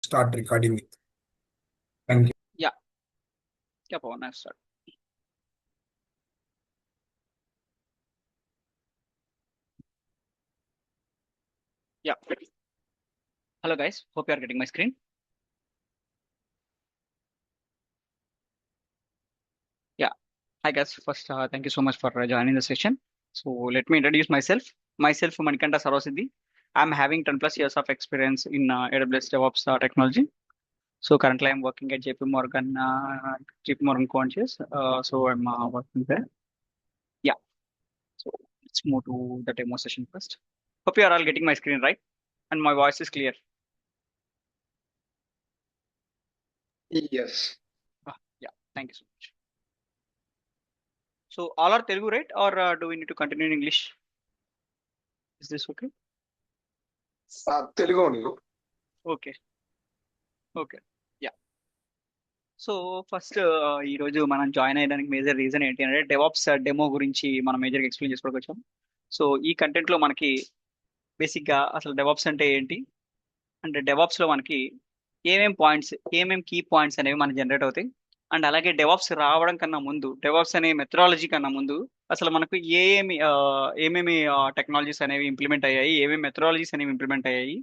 Start recording it. Thank you. Yeah, yeah, Pawan, I'll start. Yeah. Hello, guys. Hope you are getting my screen. Yeah. Hi, guys. First, thank you so much for joining the session. So, let me introduce myself. Myself, Manikanta Sarvasiddhi. I'm having 10 plus years of experience in AWS DevOps technology. So, currently, I'm working at JP Morgan Conscious. So, I'm working there. Yeah. So, let's move to the demo session first. Hope you are all getting my screen right and my voice is clear. Yes. Yeah. Thank you so much. So all are Telugu, right? Or do we need to continue in English? Is this okay? Telugu only. Okay. Okay. Yeah. So first ఈ రోజు మనం join అయ్యడానికి major reason ఏంటి అంటే DevOps demo గురించి మనం మేజర్గా explain చేసుకోవడానికి వచ్చాం. సో ఈ కంటెంట్ లో మనకి బేసిక్ గా అసలు డెవాప్స్ అంటే ఏంటి, అంటే డెవాప్స్ లో మనకి ఏమేం కీ పాయింట్స్ అనేవి మనకి జనరేట్ అవుతాయి. అండ్ అలాగే డెవాప్స్ రావడం కన్నా ముందు, డెవాప్స్ అనే మెథడాలజీ కన్నా ముందు అసలు మనకు ఏమేమి టెక్నాలజీస్ అనేవి ఇంప్లిమెంట్ అయ్యాయి, ఏమేమి మెథడాలజీస్ అనేవి ఇంప్లిమెంట్ అయ్యాయి.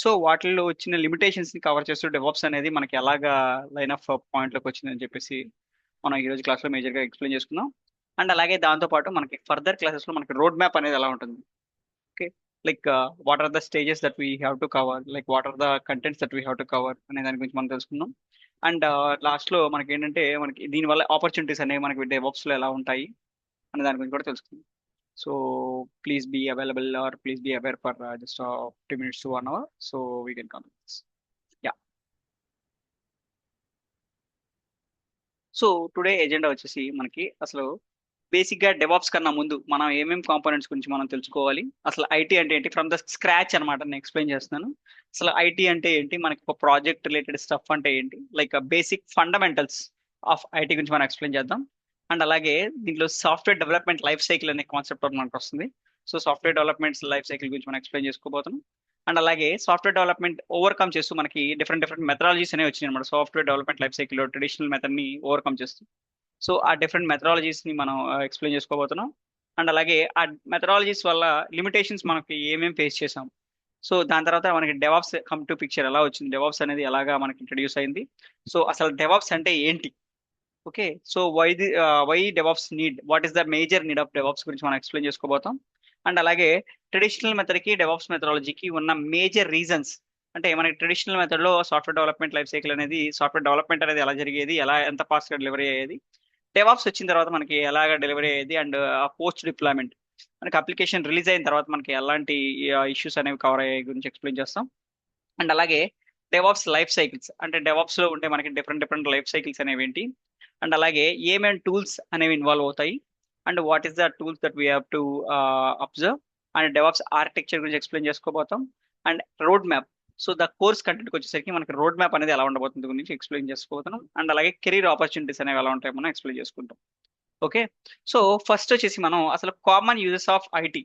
సో వాటిల్లో వచ్చిన లిమిటేషన్స్ ని కవర్ చేస్తూ డెవాప్స్ అనేది మనకి ఎలాగా లైన్ ఆఫ్ పాయింట్ లోకి వచ్చిందని చెప్పేసి మనం ఈ రోజు క్లాస్ లో మేజర్ గా ఎక్స్ప్లెయిన్ చేసుకుందాం. అండ్ అలాగే దాంతో పాటు మనకి ఫర్దర్ క్లాసెస్ లో మనకి రోడ్ మ్యాప్ అనేది ఎలా ఉంటుంది, okay, like what are the stages that we have to cover, like what are the contents that we have to cover అనే దాని గురించి మనం తెలుసుకుందాం. అండ్ లాస్ట్ లో మనకి ఏంటంటే మనకి దీనివల్ల ఆపర్చునిటీస్ అనేవి మనకి డెవాప్స్ లో ఎలా ఉంటాయి అనే దాని గురించి కూడా తెలుసుకుందాం. So please be available or please be aware for just 50 minutes to 1 hour so we can come. Yeah. So today agenda వచ్చేసి మనకి అసలు బేసిక్ గా డెవాప్స్ కన్నా ముందు మనం ఏమేమి కాంపోనెంట్స్ గురించి మనం తెలుసుకోవాలి, అసలు ఐటీ అంటే ఏంటి ఫ్రమ్ ద స్క్రాచ్ అనమాట. నేను ఎక్స్ప్లెయిన్ చేస్తున్నాను అసలు ఐటీ అంటే ఏంటి, మనకి ఒక ప్రాజెక్ట్ రిలేటెడ్ స్టఫ్ అంటే ఏంటి, like basic fundamentals of IT గురించి మనం ఎక్స్ప్లెయిన్ చేద్దాం. అండ్ అలాగే దీంట్లో సాఫ్ట్వేర్ డెవలప్మెంట్ లైఫ్ సైకిల్ అనే కాన్సెప్ట్ మనకు వస్తుంది. So software development life cycle గురించి మనం ఎక్స్ప్లెయిన్ చేసుకోబోతున్నాం. అండ్ అలాగే సాఫ్ట్వేర్ డెవలప్మెంట్ ఓవర్కమ్ చేస్తూ మనకి డిఫరెంట్ డిఫరెంట్ మెథడాలజీస్ అనేవి వచ్చినాయి అనమాట. Software development life cycle traditional method ని ఓవర్కమ్ చేస్తూ సో ఆ డిఫరెంట్ మెథడాలజీస్ ని మనం ఎక్స్ప్లెయిన్ చేసుకోబోతున్నాం. అండ్ అలాగే ఆ మెథడాలజీస్ వల్ల లిమిటేషన్స్ మనకి ఏమేమి ఫేస్ చేసాం. సో దాని తర్వాత మనకి డెవాప్స్ కమ్ టు పిక్చర్ ఎలా వచ్చింది, డెవాప్స్ అనేది ఎలాగా మనకి ఇంట్రడ్యూస్ అయింది, సో అసలు డెవాప్స్ అంటే ఏంటి, okay, so why DevOps need, what is the major need of DevOps గురించి మనం ఎక్స్ప్లెయిన్ చేసుకోబోతాం. అండ్ అలాగే ట్రెడిషనల్ మెథడ్ కి డెవాప్స్ మెథడాలజీకి ఉన్న మేజర్ రీజన్స్, అంటే మనకి ట్రెడిషనల్ మెథడ్ లో సాఫ్ట్వేర్ డెవలప్మెంట్ లైఫ్ సైకిల్ అనేది, సాఫ్ట్వేర్ డెవలప్మెంట్ అనేది ఎలా జరిగేది, ఎలా ఎంత ఫాస్ట్ గా డెలివరీ అయ్యేది, డెవాప్స్ వచ్చిన తర్వాత మనకి ఎలాగ డెలివరీ అయ్యేది, అండ్ పోస్ట్ డిప్లాయ్మెంట్ మనకి అప్లికేషన్ రిలీజ్ అయిన తర్వాత మనకి ఎలాంటి ఇష్యూస్ అనేవి కవర్ అయ్యే గురించి ఎక్స్ప్లెయిన్ చేస్తాం. అండ్ అలాగే డెవాప్స్ లైఫ్ సైకిల్స్, అంటే డెవాప్స్ లో ఉంటే మనకి డిఫరెంట్ డిఫరెంట్ లైఫ్ సైకిల్స్ అనేవి ఏంటి, అండ్ అలాగే ఏమేమి టూల్స్ అనేవి ఇన్వాల్వ్ అవుతాయి, and what is the tools that we have to observe, and DevOps architecture గురించి ఎక్స్ప్లెయిన్ చేసుకోబోతాం. And road map, so the course కంటెంట్కి వచ్చేసరికి మనకి రోడ్ మ్యాప్ అనేది ఎలా ఉండబోతుంది గురించి ఎక్స్ప్లెయిన్ చేసుకోబోతున్నాం. అండ్ అలాగే కెరీర్ ఆపర్చునిటీస్ అనేవి ఎలా ఉంటాయో మనం ఎక్స్ప్లెయిన్ చేసుకుంటాం. ఓకే. సో ఫస్ట్ వచ్చేసి మనం అసలు కామన్ యూజెస్ ఆఫ్ ఐటీ,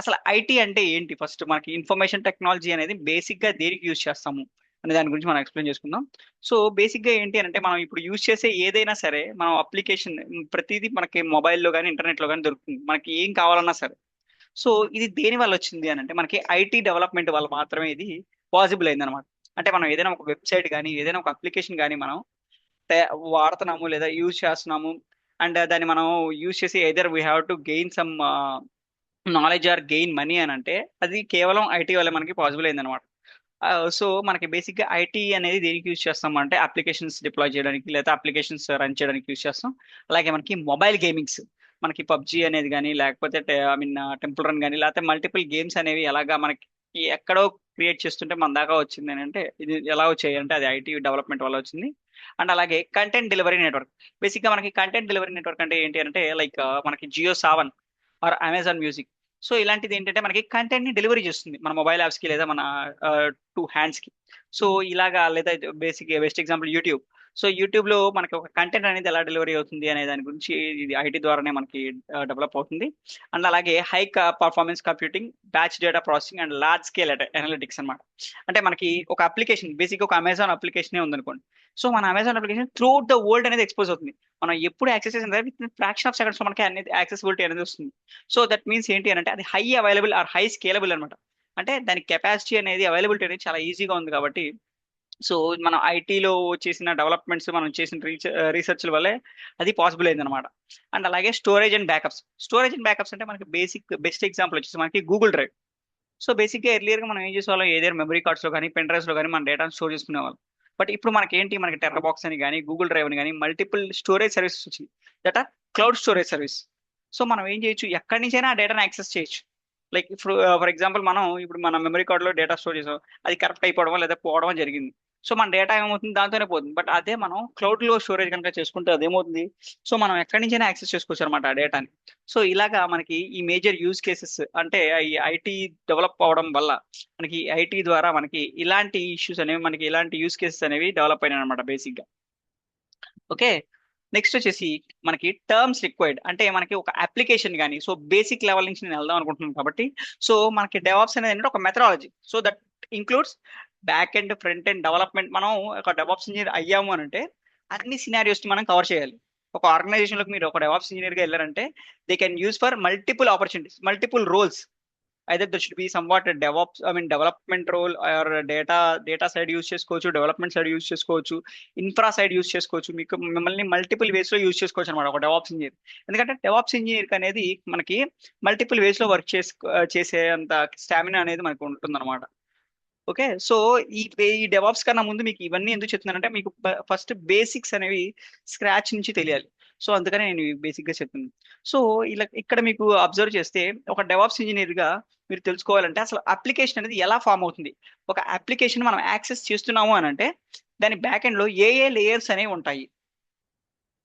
అసలు ఐటీ అంటే ఏంటి, ఫస్ట్ మనకి ఇన్ఫర్మేషన్ టెక్నాలజీ అనేది బేసిక్ గా దేనికి యూజ్ చేస్తాము అనే దాని గురించి మనం ఎక్స్ప్లెయిన్ చేసుకుందాం. సో బేసిక్ గా ఏంటి అంటే మనం ఇప్పుడు యూజ్ చేసే ఏదైనా సరే మనం అప్లికేషన్ ప్రతిదీ మనకి మొబైల్లో కానీ ఇంటర్నెట్ లో కానీ దొరుకుతుంది, మనకి ఏం కావాలన్నా సరే. సో ఇది దేని వల్ల వచ్చింది అని అంటే మనకి ఐటీ డెవలప్మెంట్ వల్ల మాత్రమే ఇది పాసిబుల్ అయింది అనమాట. అంటే మనం ఏదైనా ఒక వెబ్సైట్ కానీ ఏదైనా ఒక అప్లికేషన్ కానీ మనం వాడుతున్నాము లేదా యూజ్ చేస్తున్నాము, అండ్ దాన్ని మనం యూజ్ చేసి either we have to gain some knowledge are gain money అని అంటే అది కేవలం ఐటీ వల్ల మనకి పాసిబుల్ అయింది అనమాట. సో మనకి బేసిక్గా ఐటీ అనేది దేనికి యూజ్ చేస్తాం అంటే అప్లికేషన్స్ డిప్లాయ్ చేయడానికి లేదా అప్లికేషన్స్ రన్ చేయడానికి యూజ్ చేస్తాం. అలాగే మనకి మొబైల్ గేమింగ్స్, మనకి పబ్జి అనేది కానీ లేకపోతే ఐ మీన్ టెంపుల్ రన్ కానీ లేకపోతే మల్టిపుల్ గేమ్స్ అనేవి ఎలాగా మనకి ఎక్కడో క్రియేట్ చేస్తుంటే మన దాకా వచ్చింది అని అంటే ఇది ఎలా వచ్చాయి అంటే అది ఐటీ డెవలప్మెంట్ వల్ల వచ్చింది. అండ్ అలాగే కంటెంట్ డెలివరీ నెట్వర్క్, బేసిక్గా మనకి కంటెంట్ డెలివరీ నెట్వర్క్ అంటే ఏంటి అంటే లైక్ మనకి Jio Saavn or Amazon music. So ఇలాంటిది ఏంటంటే మనకి కంటెంట్ ని డెలివరీ చేస్తుంది మన మొబైల్ యాప్స్ కి లేదా మన టూ హ్యాండ్స్ కి. సో ఇలాగా లేదా basic best example YouTube. So YouTube లో మనకి ఒక కంటెంట్ అనేది ఎలా డెలివరీ అవుతుంది అనే దాని గురించి ఇది ఐటీ ద్వారానే మనకి డెవలప్ అవుతుంది. అండ్ అలాగే high performance computing, batch data processing and large scale analytics అన్నమాట. అంటే మనకి ఒక అప్లికేషన్ బేసిక్ ఒక అమెజాన్ అప్లికేషన్ ఉందనుకోండి. సో మన Amazon application through the world అనేది ఎక్స్పోజ్ అవుతుంది. మనం ఎప్పుడు యాక్సెస్ చేసిన విత్ ఫ్రాక్షన్ ఆఫ్ సెకండ్స్ మనకి అనేది యాక్సెసిబిలిటీ అనేది వస్తుంది. సో దట్ మీన్స్ ఏంటి అని అంటే అది high available or high scalable అనమాట. అంటే దాని కెపాసిటీ అనేది అవైలబిలిటీ అనేది చాలా ఈజీగా ఉంది కాబట్టి, సో మనం ఐటీలో చేసిన డెవలప్మెంట్స్, మనం చేసిన రీసెర్చ్ల వల్లే అది పాసిబుల్ అయింది అనమాట. అండ్ అలాగే స్టోరేజ్ అండ్ బ్యాకప్స్ అంటే మనకి బెస్ట్ ఎగ్జాంపుల్ వచ్చేసి మనకి గూగుల్ డ్రైవ్. సో బేసిక్గా ఎర్లియర్ గా మనం ఏం చేసేవాళ్ళం, ఏదైనా మెమరీ కార్డ్స్ లో కానీ పెన్ డ్రైవ్స్ లో కానీ మన డేటాను స్టోర్ చేసుకునేవాళ్ళం. బట్ ఇప్పుడు మనకి ఏంటి, మనకి టెర్రా బాక్స్ అని కానీ గూగుల్ డ్రైవ్ అని కానీ మల్టిపుల్ స్టోరేజ్ సర్వీసెస్ వచ్చింది, that are cloud storage service. So మనం ఏం చేయొచ్చు, ఎక్కడి నుంచైనా ఆ డేటాను యాక్సెస్ చేయొచ్చు. లైక్ ఇప్పుడు ఫర్ ఎగ్జాంపుల్ మనం ఇప్పుడు మన మెమరీ కార్డ్ లో డేటా స్టోర్ చేసాం, అది కరెక్ట్ అయిపోవడం లేదా పోవడం జరిగింది. సో మన డేటా ఏమవుతుంది, దాంతోనే పోతుంది. బట్ అదే మనం క్లౌడ్ లో స్టోరేజ్ కనుక చేసుకుంటే అదేమవుతుంది, సో మనం ఎక్కడి నుంచైనా యాక్సెస్ చేసుకోవచ్చు అనమాట ఆ డేటాని. సో ఇలాగా మనకి ఈ మేజర్ యూజ్ కేసెస్ అంటే ఈ ఐటీ డెవలప్ అవడం వల్ల మనకి ఐటీ ద్వారా మనకి ఇలాంటి ఇష్యూస్ అనేవి, మనకి ఇలాంటి యూజ్ కేసెస్ అనేవి డెవలప్ అయినాయి అనమాట బేసిక్ గా. ఓకే, నెక్స్ట్ వచ్చేసి మనకి టర్మ్స్ రిక్వైర్డ్ అంటే మనకి ఒక అప్లికేషన్ కానీ, సో బేసిక్ లెవెల్ నుంచి నేను వెళ్దాం అనుకుంటున్నాను కాబట్టి, సో మనకి డెవాప్స్ అనేది ఏంటంటే ఒక methodology. So that includes back end, front end development. మనం ఒక డెవాప్స్ ఇంజనీర్ అయ్యాము అని అంటే అన్ని సినారియోస్ మనం కవర్ చేయాలి. ఒక ఆర్గనైజేషన్ లోకి మీరు ఒక డెవాప్స్ ఇంజనీర్ గా వెళ్ళారంటే they can use for multiple opportunities, multiple roles. either there should be somewhat a DevOps, I mean development role or data side use చేసుకోవచ్చు, డెవలప్మెంట్ సైడ్ యూస్ చేసుకోవచ్చు, ఇన్ఫ్రా సైడ్ యూస్ చేసుకోవచ్చు. మీకు మిమ్మల్ని multiple ways లో use చేసుకోవచ్చు అనమాట ఒక DevOps engineer. ఎందుకంటే డెవాప్స్ ఇంజనీర్ అనేది మనకి మల్టిపుల్ వేస్ లో వర్క్ చేసే అంత స్టామినా అనేది మనకు ఉంటుందన్నమాట. ఓకే, సో ఈ డెవాప్స్ కన్నా ముందు మీకు ఇవన్నీ ఎందుకు చెప్తున్నానంటే మీకు ఫస్ట్ బేసిక్స్ అనేవి స్క్రాచ్ నుంచి తెలియాలి. సో అందుకనే నేను బేసిక్ గా చెప్తున్నాను. సో ఇలా ఇక్కడ మీకు అబ్జర్వ్ చేస్తే ఒక డెవాప్స్ ఇంజనీర్ గా మీరు తెలుసుకోవాలంటే అసలు అప్లికేషన్ అనేది ఎలా ఫామ్ అవుతుంది. ఒక అప్లికేషన్ మనం యాక్సెస్ చేస్తున్నాము అని అంటే దాని బ్యాక్ ఎండ్ లో ఏ ఏ లేయర్స్ అనేవి ఉంటాయి.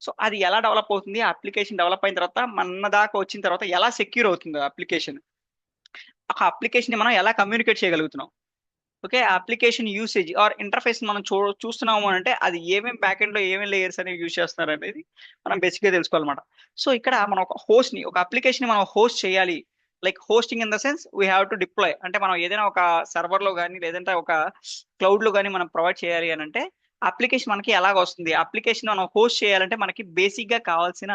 సో అది ఎలా డెవలప్ అవుతుంది, అప్లికేషన్ డెవలప్ అయిన తర్వాత మన దాకా వచ్చిన తర్వాత ఎలా సెక్యూర్ అవుతుంది అప్లికేషన్, ఆ అప్లికేషన్ మనం ఎలా కమ్యూనికేట్ చేయగలుగుతున్నాం. Okay, application usage or interface మనం చూస్తున్నాము అని అంటే అది ఏమేమి బ్యాక్ ఎండ్ లో ఏమేమి లేయర్స్ అనేవి యూజ్ చేస్తున్నారు అనేది మనం బేసిక్ గా తెలుసుకోవాలన్నమాట. సో ఇక్కడ మనం ఒక హోస్ట్ ని, ఒక అప్లికేషన్ ని మనం హోస్ట్ చేయాలి. Like hosting in the sense we have to deploy. అంటే మనం ఏదైనా ఒక సర్వర్ లో కానీ లేదంటే ఒక క్లౌడ్ లో కానీ మనం ప్రొవైడ్ చేయాలి అని అంటే అప్లికేషన్ మనకి ఎలాగ వస్తుంది, అప్లికేషన్ మనం హోస్ట్ చేయాలంటే మనకి బేసిక్ గా కావాల్సిన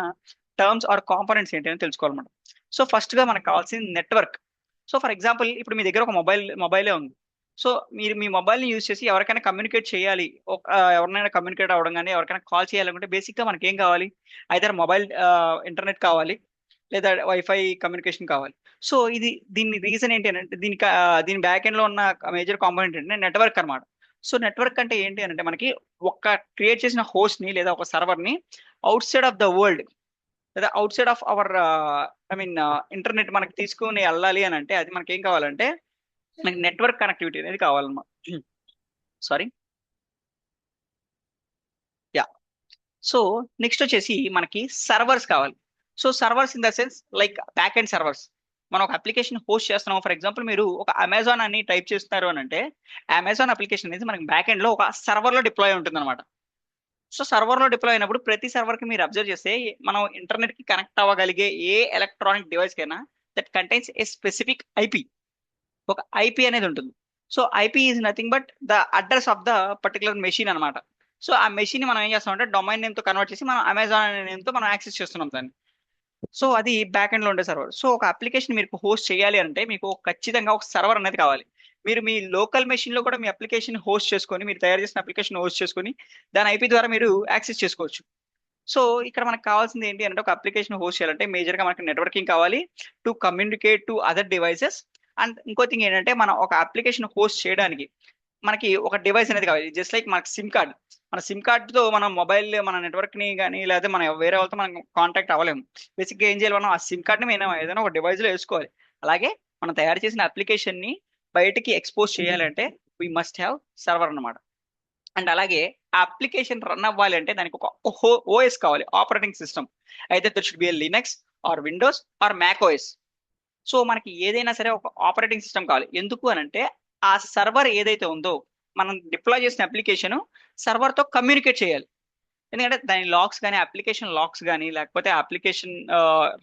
టర్మ్స్ ఆర్ కాంపోనెంట్స్ ఏంటి అని తెలుసుకోవాలన్నమాట. సో ఫస్ట్ గా మనకు కావాల్సింది నెట్వర్క్. సో ఫర్ ఎగ్జాంపుల్ ఇప్పుడు మీ దగ్గర ఒక మొబైలే ఉంది. సో మీరు మీ మొబైల్ని యూజ్ చేసి ఎవరికైనా కమ్యూనికేట్ చేయాలి, ఎవరినైనా కమ్యూనికేట్ అవ్వడం కానీ ఎవరికైనా కాల్ చేయాలనుకుంటే బేసిక్గా మనకి ఏం కావాలి, ఐదర్ మొబైల్ ఇంటర్నెట్ కావాలి లేదా వైఫై కమ్యూనికేషన్ కావాలి. సో దీని రీజన్ ఏంటి అని అంటే దీని బ్యాక్ ఎండ్ లో ఉన్న మేజర్ కాంపోనెంట్ ఏంటంటే నెట్వర్క్ అనమాట. సో నెట్వర్క్ అంటే ఏంటి అని అంటే మనకి ఒక క్రియేట్ చేసిన హోస్ట్ ని లేదా ఒక సర్వర్ ని outside of the world లేదా outside of our I mean internet మనకి తీసుకుని వెళ్ళాలి అని అంటే అది మనకి ఏం కావాలంటే మనకి నెట్వర్క్ కనెక్టివిటీ అనేది కావాలన్నమాట. Sorry, yeah. సో నెక్స్ట్ వచ్చేసి మనకి సర్వర్స్ కావాలి. So servers in the sense like back end servers. మనం ఒక అప్లికేషన్ హోస్ట్ చేస్తున్నాం, ఫర్ ఎగ్జాంపుల్ మీరు ఒక అమెజాన్ అని టైప్ చేస్తున్నారు అని అంటే అమెజాన్ అప్లికేషన్ అనేది మనకి బ్యాక్ ఎండ్ లో ఒక సర్వర్ లో డిప్లాయ్ ఉంటుంది అనమాట. సో సర్వర్ లో డిప్లాయ్ అయినప్పుడు ప్రతి సర్వర్ కి మీరు అబ్జర్వ్ చేస్తే మనం ఇంటర్నెట్ కి కనెక్ట్ అవ్వగలిగే ఏ ఎలక్ట్రానిక్ డివైస్ కైనా that contains A specific IP, ఒక ఐపీ అనేది ఉంటుంది. So IP is nothing but the address of the particular machine అనమాట. సో ఆ మెషిన్ మనం ఏం చేస్తామంటే డొమైన్ నేమ్ తో కన్వర్ట్ చేసి మనం అమెజాన్ అనే నేమ్ తో మనం యాక్సెస్ చేస్తున్నాం దాన్ని. సో అది బ్యాక్ ఎండ్ లో ఉండే సర్వర్. సో ఒక అప్లికేషన్ మీరు హోస్ట్ చేయాలి అంటే మీకు ఖచ్చితంగా ఒక సర్వర్ అనేది కావాలి. మీరు మీ లోకల్ మెషిన్ లో కూడా మీ అప్లికేషన్ హోస్ట్ చేసుకొని, మీరు తయారు చేసిన అప్లికేషన్ హోస్ట్ చేసుకొని దాని ఐపీ ద్వారా మీరు యాక్సెస్ చేసుకోవచ్చు. సో ఇక్కడ మనకు కావాల్సింది ఏంటి అంటే ఒక అప్లికేషన్ హోస్ట్ చేయాలంటే మేజర్ గా మనకి నెట్వర్కింగ్ కావాలి to communicate to other devices. And ఇంకో థింగ్ ఏంటంటే మనం ఒక అప్లికేషన్ హోస్ట్ చేయడానికి మనకి ఒక డివైస్ అనేది కావాలి. జస్ట్ లైక్ మనకి సిమ్ కార్డ్, మన సిమ్ కార్డ్ తో మనం మొబైల్ మన నెట్వర్క్ ని కానీ లేదా మన వేరే వాళ్ళతో మనం కాంటాక్ట్ అవ్వలేము. బేసిక్ గా ఏం చేయాలి, మనం ఆ సిమ్ కార్డ్ ని మనం ఏదైనా ఒక డివైస్ లో వేసుకోవాలి. అలాగే మనం తయారు చేసిన అప్లికేషన్ ని బయటికి ఎక్స్పోజ్ చేయాలంటే వీ మస్ట్ హ్యావ్ సర్వర్ అన్నమాట. అండ్ అలాగే ఆ అప్లికేషన్ రన్ అవ్వాలి అంటే దానికి ఒక ఓఎస్ కావాలి, ఆపరేటింగ్ సిస్టమ్. అయితే that should be Linux or Windows or Mac OS. So మనకి ఏదైనా సరే ఒక ఆపరేటింగ్ సిస్టమ్ కావాలి. ఎందుకు అని అంటే ఆ సర్వర్ ఏదైతే ఉందో మనం డిప్లాయ్ చేసిన అప్లికేషన్ సర్వర్ తో కమ్యూనికేట్ చేయాలి. ఎందుకంటే దాని లాక్స్ కానీ అప్లికేషన్ లాక్స్ కానీ లేకపోతే అప్లికేషన్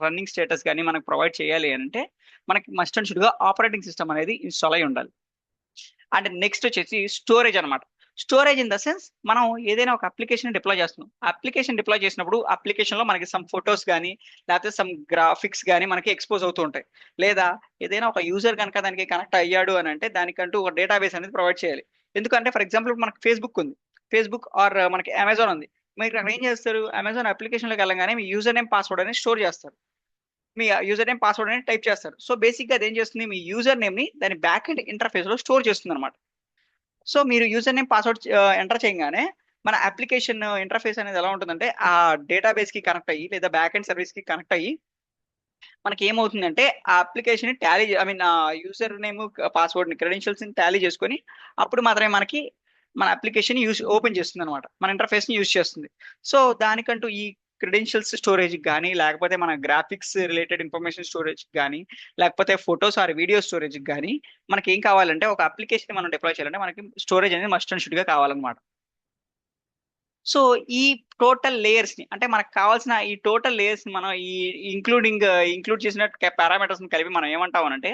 రన్నింగ్ స్టేటస్ కానీ మనకు ప్రొవైడ్ చేయాలి అని అంటే మనకి మస్ట్ అండ్ షుడ్గా ఆపరేటింగ్ సిస్టమ్ అనేది ఇన్స్టాల్ అయి ఉండాలి. అండ్ నెక్స్ట్ వచ్చేసి స్టోరేజ్ అనమాట. స్టోరేజ్ ఇన్ ద సెన్స్ మనం ఏదైనా ఒక అప్లికేషన్ డిప్లాయ్ చేస్తున్నాం. అప్లికేషన్ డిప్లాయ్ చేసినప్పుడు అప్లికేషన్ లో మనకి సమ్ ఫొటోస్ కానీ లేకపోతే సమ్ గ్రాఫిక్స్ కానీ మనకి ఎక్స్పోజ్ అవుతూ ఉంటాయి. లేదా ఏదైనా ఒక యూజర్ కనుక దానికి కనెక్ట్ అయ్యాడు అని అంటే దానికంటూ ఒక డేటాబేస్ అనేది ప్రొవైడ్ చేయాలి. ఎందుకంటే ఫర్ ఎగ్జాంపుల్ మనకి ఫేస్బుక్ ఉంది, ఫేస్బుక్ ఆర్ మనకి అమెజాన్ ఉంది. మీరు అక్కడ ఏం చేస్తారు, అమెజాన్ అప్లికేషన్లోకి వెళ్ళగానే మీ యూజర్ నేమ్ పాస్వర్డ్ అనేది స్టోర్ చేస్తారు. మీ యూజర్ నేమ్ పాస్వర్డ్ అనేది టైప్ చేస్తారు. సో బేసిక్గా అది ఏం చేస్తుంది, మీ యూజర్ నేమ్ ని దాని బ్యాక్ ఎండ్ ఇంటర్ఫేస్ లో స్టోర్ చేస్తుంది అనమాట. సో మీరు యూజర్ నేమ్ పాస్వర్డ్ ఎంటర్ చేయగానే మన అప్లికేషన్ ఇంటర్ఫేస్ అనేది ఎలా ఉంటుందంటే ఆ డేటాబేస్ కి కనెక్ట్ అయ్యి లేదా బ్యాక్ ఎండ్ సర్వీస్ కి కనెక్ట్ అయ్యి మనకి ఏమవుతుందంటే ఆ application Tally I mean user name password ని క్రెడెన్షియల్స్ ని టాలీ చేసుకొని అప్పుడు మాత్రమే మనకి మన అప్లికేషన్ యూస్ ఓపెన్ చేస్తుంది అనమాట, మన ఇంటర్ఫేస్ ని యూస్ చేస్తుంది. సో దానికంటూ ఈ క్రెడెన్షియల్స్ స్టోరేజ్ కానీ లేకపోతే మన గ్రాఫిక్స్ రిలేటెడ్ ఇన్ఫర్మేషన్ స్టోరేజ్ కానీ లేకపోతే ఫొటోస్ ఆర్ వీడియో స్టోరేజ్ కానీ మనకి ఏం కావాలంటే ఒక అప్లికేషన్ మనం డిప్లాయ్ చేయాలంటే మనకి స్టోరేజ్ అనేది మస్ట్ అండ్ షుడ్ గా కావాలన్నమాట. సో ఈ టోటల్ లేయర్స్ ని అంటే మనకు కావాల్సిన ఈ టోటల్ లేయర్స్ ని మనం ఈ ఇంక్లూడ్ చేసిన పారామీటర్స్ ని కలిపి మనం ఏమంటాం అంటే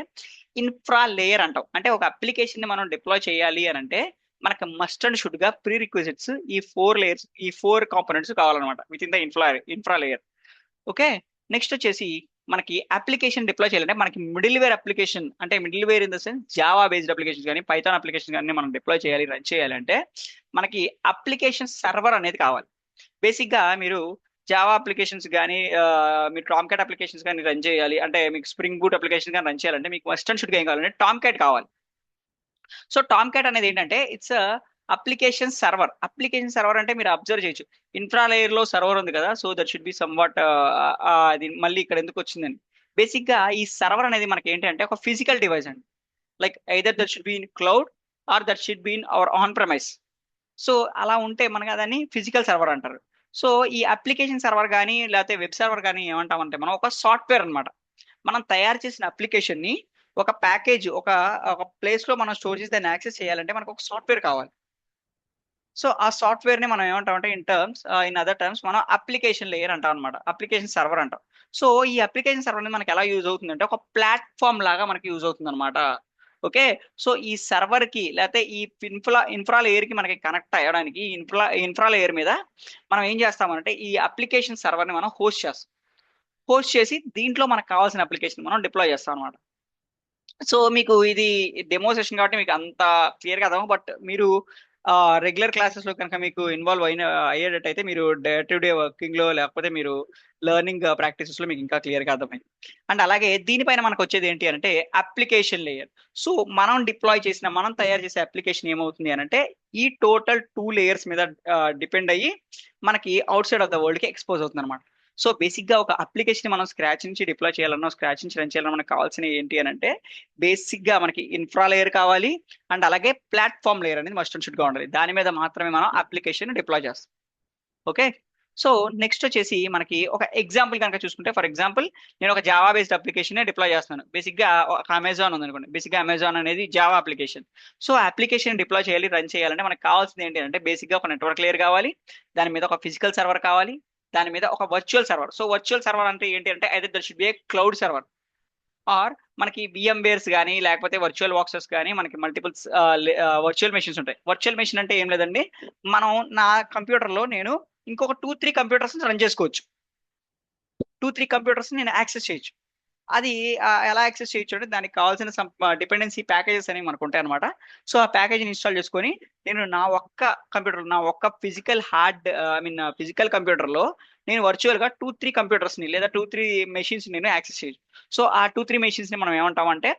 ఇన్ఫ్రా లేయర్ అంటాం. అంటే ఒక అప్లికేషన్ ని మనం డిప్లాయ్ చేయాలి అని అంటే మనకు మస్ట్ అండ్ షుడ్ గా ప్రీ రిక్విజిట్స్ ఈ ఫోర్ కాంపోనెంట్స్ కావాలన్నమాట within the infra layer. Okay. Next వచ్చేసి మనకి అప్లికేషన్ డిప్లాయ్ చేయాలంటే మనకి మిడిల్ వేర్ అప్లికేషన్ అంటే middleware in the sense Java based applications కానీ పైథాన్ అప్లికేషన్ కానీ మనం డిప్లాయ్ చేయాలి, రన్ చేయాలంటే మనకి అప్లికేషన్ సర్వర్ అనేది కావాలి. బేసిక్ గా మీరు జావా అప్లికేషన్స్ కానీ మీరు టామ్ క్యాట్ అప్లికేషన్స్ కానీ రన్ చేయాలి అంటే మీకు స్ప్రింగ్ బూట్ అప్లికేషన్ కానీ రన్ చేయాలంటే మీకు మస్ట్ అండ్ షుడ్ గా ఏం కావాలంటే టామ్ క్యాట్ కావాలి. సో టామ్ క్యాట్ అనేది ఏంటంటే ఇట్స్ అప్లికేషన్ సర్వర్ అంటే మీరు అబ్జర్వ్ చేయొచ్చు ఇన్ఫ్రా లేయర్ లో సర్వర్ ఉంది కదా, so that should be some what అది మళ్ళీ ఇక్కడ ఎందుకు వచ్చిందని. బేసిక్ గా ఈ సర్వర్ అనేది మనకి ఏంటంటే ఒక ఫిజికల్ డివైస్ అండి. Like either that should be in cloud or that should be in our on premise. So అలా ఉంటే మనకి దాన్ని ఫిజికల్ సర్వర్ అంటారు. సో ఈ అప్లికేషన్ సర్వర్ కానీ లేకపోతే వెబ్ సర్వర్ కానీ ఏమంటామంటే మనం ఒక సాఫ్ట్వేర్ అనమాట. మనం తయారు చేసిన అప్లికేషన్ ని ఒక ప్యాకేజ్ ఒక ప్లేస్ లో మనం స్టోర్ చేసి దాన్ని యాక్సెస్ చేయాలంటే మనకు ఒక సాఫ్ట్వేర్ కావాలి. సో ఆ సాఫ్ట్వేర్ ని మనం ఏమంటామంటే ఇన్ అదర్ టర్మ్స్ మనం అప్లికేషన్ లేయర్ అంటాం అనమాట, అప్లికేషన్ సర్వర్ అంటాం. సో ఈ అప్లికేషన్ సర్వర్ అనేది మనకి ఎలా యూజ్ అవుతుందంటే ఒక ప్లాట్ఫామ్ లాగా మనకి యూజ్ అవుతుంది అనమాట. ఓకే. సో ఈ సర్వర్ కి లేకపోతే ఈ ఇన్ఫ్రా లేయర్ కి మనకి కనెక్ట్ అయ్యడానికి ఇన్ఫ్రా లేయర్ మీద మనం ఏం చేస్తామంటే ఈ అప్లికేషన్ సర్వర్ ని మనం హోస్ట్ చేసి దీంట్లో మనకు కావాల్సిన అప్లికేషన్ మనం డిప్లాయ్ చేస్తాం అనమాట. సో మీకు ఇది డెమో సెషన్ కాబట్టి మీకు అంత క్లియర్ కాదు, బట్ మీరు రెగ్యులర్ క్లాసెస్ లో కనుక మీకు ఇన్వాల్వ్ అయ్యేటట్టయితే మీరు డే టు డే వర్కింగ్ లో లేకపోతే మీరు లెర్నింగ్ ప్రాక్టీసెస్ లో మీకు ఇంకా క్లియర్ గా అర్థమైంది. అండ్ అలాగే దీనిపైన మనకు వచ్చేది ఏంటి అంటే అప్లికేషన్ లేయర్. సో మనం తయారు చేసే అప్లికేషన్ ఏమవుతుంది అని అంటే ఈ టోటల్ 2 లేయర్స్ మీద డిపెండ్ అయ్యి మనకి out side of the world కి ఎక్స్పోజ్ అవుతుంది అనమాట. సో బేసిక్ గా ఒక అప్లికేషన్ మనం స్క్రాచ్ నుంచి డిప్లాయ్ చేయాలన్నా స్క్రాచ్ నుంచి రన్ చేయాలన్నా మనకు కావాల్సిన ఏంటి అని అంటే బేసిక్ గా మనకి ఇన్ఫ్రా లేయర్ కావాలి అండ్ అలాగే ప్లాట్ఫామ్ లేయర్ అనేది మస్ట్ అండ్ షుడ్ గా ఉండాలి. దాని మీద మాత్రమే మనం అప్లికేషన్ డిప్లాయ్ చేస్తాం. ఓకే. సో నెక్స్ట్ వచ్చేసి మనకి ఒక ఎగ్జాంపుల్ కనుక చూసుకుంటే ఫర్ ఎగ్జాంపుల్ నేను ఒక జావా బేస్డ్ అప్లికేషన్ డిప్లాయ్ చేస్తాను. బేసిక్ గా ఒక అమెజాన్ ఉంది అనుకోండి, బేసిక్ గా అమెజాన్ అనేది Java application. So application deploy చేయాలి, రన్ చేయాలంటే మనకు కావాల్సింది ఏంటి అంటే బేసిక్ గా ఒక నెట్వర్క్ లేయర్ కావాలి, దాని మీద ఒక ఫిజికల్ సర్వర్ కావాలి, దాని మీద ఒక virtual server. So virtual server అంటే ఏంటి అంటే either that should be a cloud server or మనకి VMwares కానీ లేకపోతే వర్చువల్ బాక్సెస్ కానీ మనకి మల్టిపుల్స్ వర్చువల్ మెషిన్స్ ఉంటాయి. వర్చువల్ మెషిన్ అంటే ఏం లేదండి, మనం నా కంప్యూటర్ లో నేను ఇంకొక 2-3 కంప్యూటర్స్ రన్ చేసుకోవచ్చు, 2-3 కంప్యూటర్స్ నేను యాక్సెస్ చేయొచ్చు. అది ఎలా యాక్సెస్ చేయొచ్చు అంటే దానికి కావాల్సిన డిపెండెన్సీ ప్యాకేజెస్ అనేవి మనకు ఉంటాయి అనమాట. సో ఆ ప్యాకేజ్ ఇన్స్టాల్ చేసుకొని నేను నా ఒక్క ఫిజికల్ కంప్యూటర్ లో నేను వర్చువల్ గా 2-3 కంప్యూటర్స్ ని లేదా 2-3 మెషిన్స్ నేను యాక్సెస్ చేయొచ్చు. సో ఆ 2-3 మెషిన్స్ ని మనం ఏమంటామంటే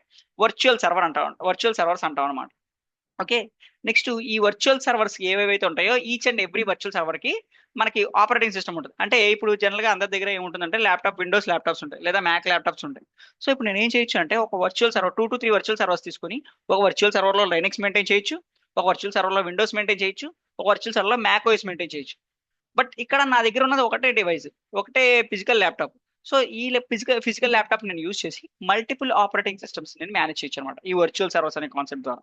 వర్చువల్ సర్వర్స్ అంటాం అనమాట. ఓకే. నెక్స్ట్ ఈ వర్చువల్ సర్వర్స్ ఏవేవైతే ఉంటాయో each and every virtual server కి మనకి ఆపరేటింగ్ సిస్టమ్ ఉంటుంది. అంటే ఇప్పుడు జనరల్ గా అందరి దగ్గర ఏముంటుందంటే విండోస్ ల్యాప్టాప్స్ ఉంటాయి లేదా మ్యాక్ ల్యాప్టాప్స్ ఉంటాయి. సో ఇప్పుడు నేను ఏం చేయొచ్చు అంటే ఒక వర్చువల్ సర్వర్ 2-3 వర్చువల్ సర్వర్స్ తీసుకొని ఒక వర్చువల్ సర్వర్ లో లైనక్స్ మెయింటైన్ చేయొచ్చు, ఒక వర్చువల్ సర్వర్ లో విండోస్ మెయింటైన్ చేయొచ్చు, ఒక వర్చువల్ సర్వర్ లో మ్యాక్ ఓఎస్ మెయింటైన్ చేయొచ్చు. బట్ ఇక్కడ నా దగ్గర ఉన్నది ఒకటే డివైస్, ఒకటే ఫిజికల్ ల్యాప్టాప్. సో ఈ ఫిజికల్ ల్యాప్టాప్ నేను యూజ్ చేసి మల్టిపుల్ ఆపరేటింగ్ సిస్టమ్స్ నేను మేనేజ్ చేయొచ్చు అనమాట ఈ వర్చువల్ సర్వర్స్ అనే కాన్సెప్ట్ ద్వారా.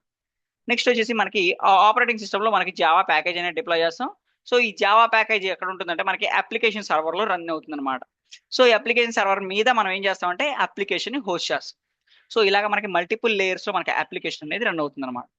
నెక్స్ట్ వచ్చేసి మనకి ఆపరేటింగ్ సిస్టమ్ లో మనకి జావా ప్యాకేజ్ అనేది డిప్లాయ్ చేస్తాం. సో ఈ జావా ప్యాకేజ్ ఎక్కడ ఉంటుందంటే మనకి అప్లికేషన్ సర్వర్లో రన్ అవుతుంది అనమాట. సో ఈ అప్లికేషన్ సర్వర్ మీద మనం ఏం చేస్తామంటే అప్లికేషన్ ని హోస్ట్ చేస్తాం. సో ఇలాగ మనకి మల్టిపుల్ లేయర్స్ లో మనకి అప్లికేషన్ అనేది రన్ అవుతుంది అనమాట.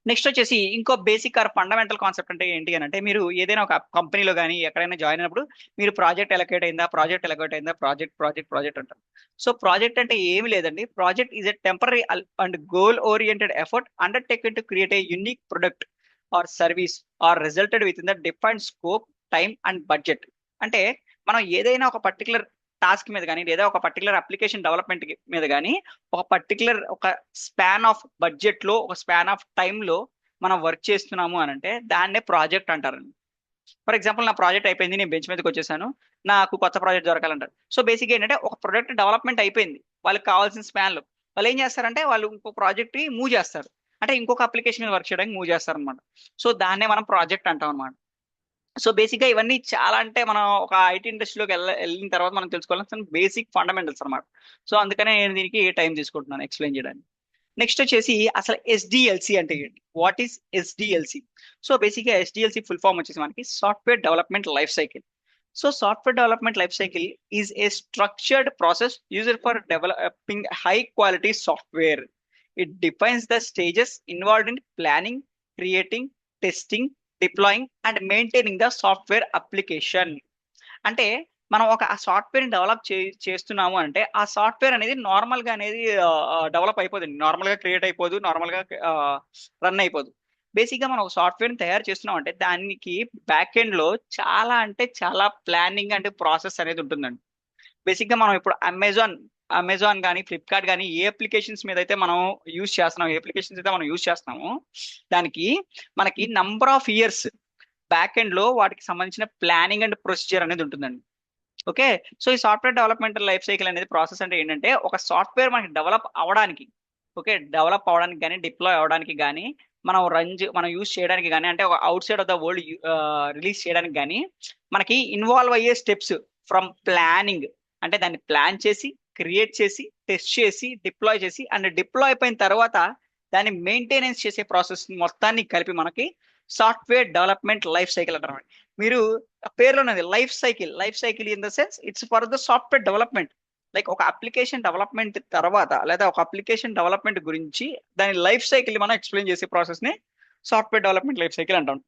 నెక్స్ట్ వచ్చేసి ఇంకో బేసిక్ ఆర్ ఫండమెంటల్ కాన్సెప్ట్ అంటే ఏంటి అని అంటే, మీరు ఏదైనా ఒక కంపెనీలో కానీ ఎక్కడైనా జాయిన్ అయినప్పుడు మీరు ప్రాజెక్ట్ ఎలకేట్ అయిందా, ప్రాజెక్ట్ ఎలకేట్ అయిందా, ప్రాజెక్ట్ అంటారు. సో ప్రాజెక్ట్ అంటే ఏమి లేదండి, project is a temporary and goal oriented effort undertaken to create a unique product or service or resulted within the defined scope, time and budget. అంటే మనం ఏదైనా ఒక particular task మీద కానీ లేదా ఒక పర్టికులర్ అప్లికేషన్ డెవలప్మెంట్ మీద కానీ ఒక పర్టికులర్ ఒక స్పాన్ ఆఫ్ బడ్జెట్ లో, ఒక స్పాన్ ఆఫ్ టైంలో మనం వర్క్ చేస్తున్నాము అని అంటే దాన్నే ప్రాజెక్ట్ అంటారండి. ఫర్ ఎగ్జాంపుల్ నా ప్రాజెక్ట్ అయిపోయింది, నేను బెంచ్ మీదకి వచ్చేసాను, నాకు కొత్త ప్రాజెక్ట్ దొరకాలంటారు. సో బేసిక్గా ఏంటంటే ఒక ప్రొడక్ట్ డెవలప్మెంట్ అయిపోయింది, వాళ్ళకి కావాల్సిన స్పాన్లో వాళ్ళు ఏం చేస్తారంటే వాళ్ళు ఇంకో ప్రాజెక్ట్ మూవ్ చేస్తారు, అంటే ఇంకొక అప్లికేషన్ మీద వర్క్ చేయడానికి మూవ్ చేస్తారు అనమాట. సో దాన్నే మనం ప్రాజెక్ట్ అంటాం అనమాట. సో బేసిక్గా ఇవన్నీ చాలా, అంటే మనం ఒక ఐటీ ఇండస్ట్రీలోకి వెళ్ళిన తర్వాత మనం తెలుసుకోవాల్సిన బేసిక్ ఫండమెంటల్స్ అనమాట. సో అందుకనే నేను దీనికి టైం తీసుకుంటున్నాను ఎక్స్ప్లెయిన్ చేయడానికి. నెక్స్ట్ వచ్చేసి అసలు ఎస్డిఎల్సి అంటే ఏంటి, వాట్ ఈస్ ఎస్డిఎల్సి? సో బేసిక్గా ఎస్డిఎల్సి ఫుల్ ఫామ్ వచ్చేసి మనకి software development life cycle. So software development life cycle is a structured process user for developing high quality software. It defines the stages involved in planning, creating, testing, deploying and maintaining the software application. అంటే మనం ఒక software develop చేస్తున్నాము అంటే ఆ software అనేది normal గా అనేది develop అయిపోదు, నార్మల్ గా క్రియేట్ అయిపోదు, నార్మల్ గా రన్ అయిపోదు. బేసిక్ గా మనం ఒక సాఫ్ట్వేర్ తయారు చేస్తున్నాం అంటే దానికి బ్యాక్ ఎండ్ లో చాలా, అంటే చాలా ప్లానింగ్ అంటే ప్రాసెస్ అనేది ఉంటుందండి. బేసిక్ గా మనం ఇప్పుడు అమెజాన్ కానీ ఫ్లిప్కార్ట్ కానీ ఏ అప్లికేషన్స్ మీద అయితే మనం యూజ్ చేస్తున్నాం, ఏ అప్లికేషన్స్ అయితే మనం యూజ్ చేస్తున్నామో దానికి మనకి number of years back end లో వాటికి సంబంధించిన ప్లానింగ్ అండ్ ప్రొసీజర్ అనేది ఉంటుందండి. ఓకే. సో ఈ సాఫ్ట్వేర్ డెవలప్మెంట్ లైఫ్ సైకిల్ అనేది ప్రాసెస్ అంటే ఏంటంటే ఒక సాఫ్ట్వేర్ మనకి డెవలప్ అవ్వడానికి, ఓకే, డెవలప్ అవ్వడానికి కానీ డిప్లాయ్ అవ్వడానికి కానీ మనం యూజ్ చేయడానికి కానీ, అంటే ఒక out side of the world release చేయడానికి కానీ మనకి ఇన్వాల్వ్ అయ్యే స్టెప్స్ ఫ్రమ్ ప్లానింగ్, అంటే దాన్ని ప్లాన్ చేసి, క్రియేట్ చేసి, టెస్ట్ చేసి, డిప్లాయ్ చేసి అండ్ డిప్లాయ్ అయిపోయిన తర్వాత దాన్ని మెయింటెనెన్స్ చేసే ప్రాసెస్ మొత్తాన్ని కలిపి మనకి సాఫ్ట్వేర్ డెవలప్మెంట్ లైఫ్ సైకిల్ అంటారు. మీరు పేరులోనేది life cycle in the sense it's for the software development. Like ఒక అప్లికేషన్ డెవలప్మెంట్ తర్వాత లేదా ఒక అప్లికేషన్ డెవలప్మెంట్ గురించి దాని లైఫ్ సైకిల్ మనం ఎక్స్ప్లెయిన్ చేసే ప్రాసెస్ ని సాఫ్ట్వేర్ డెవలప్మెంట్ లైఫ్ సైకిల్ అంటాం.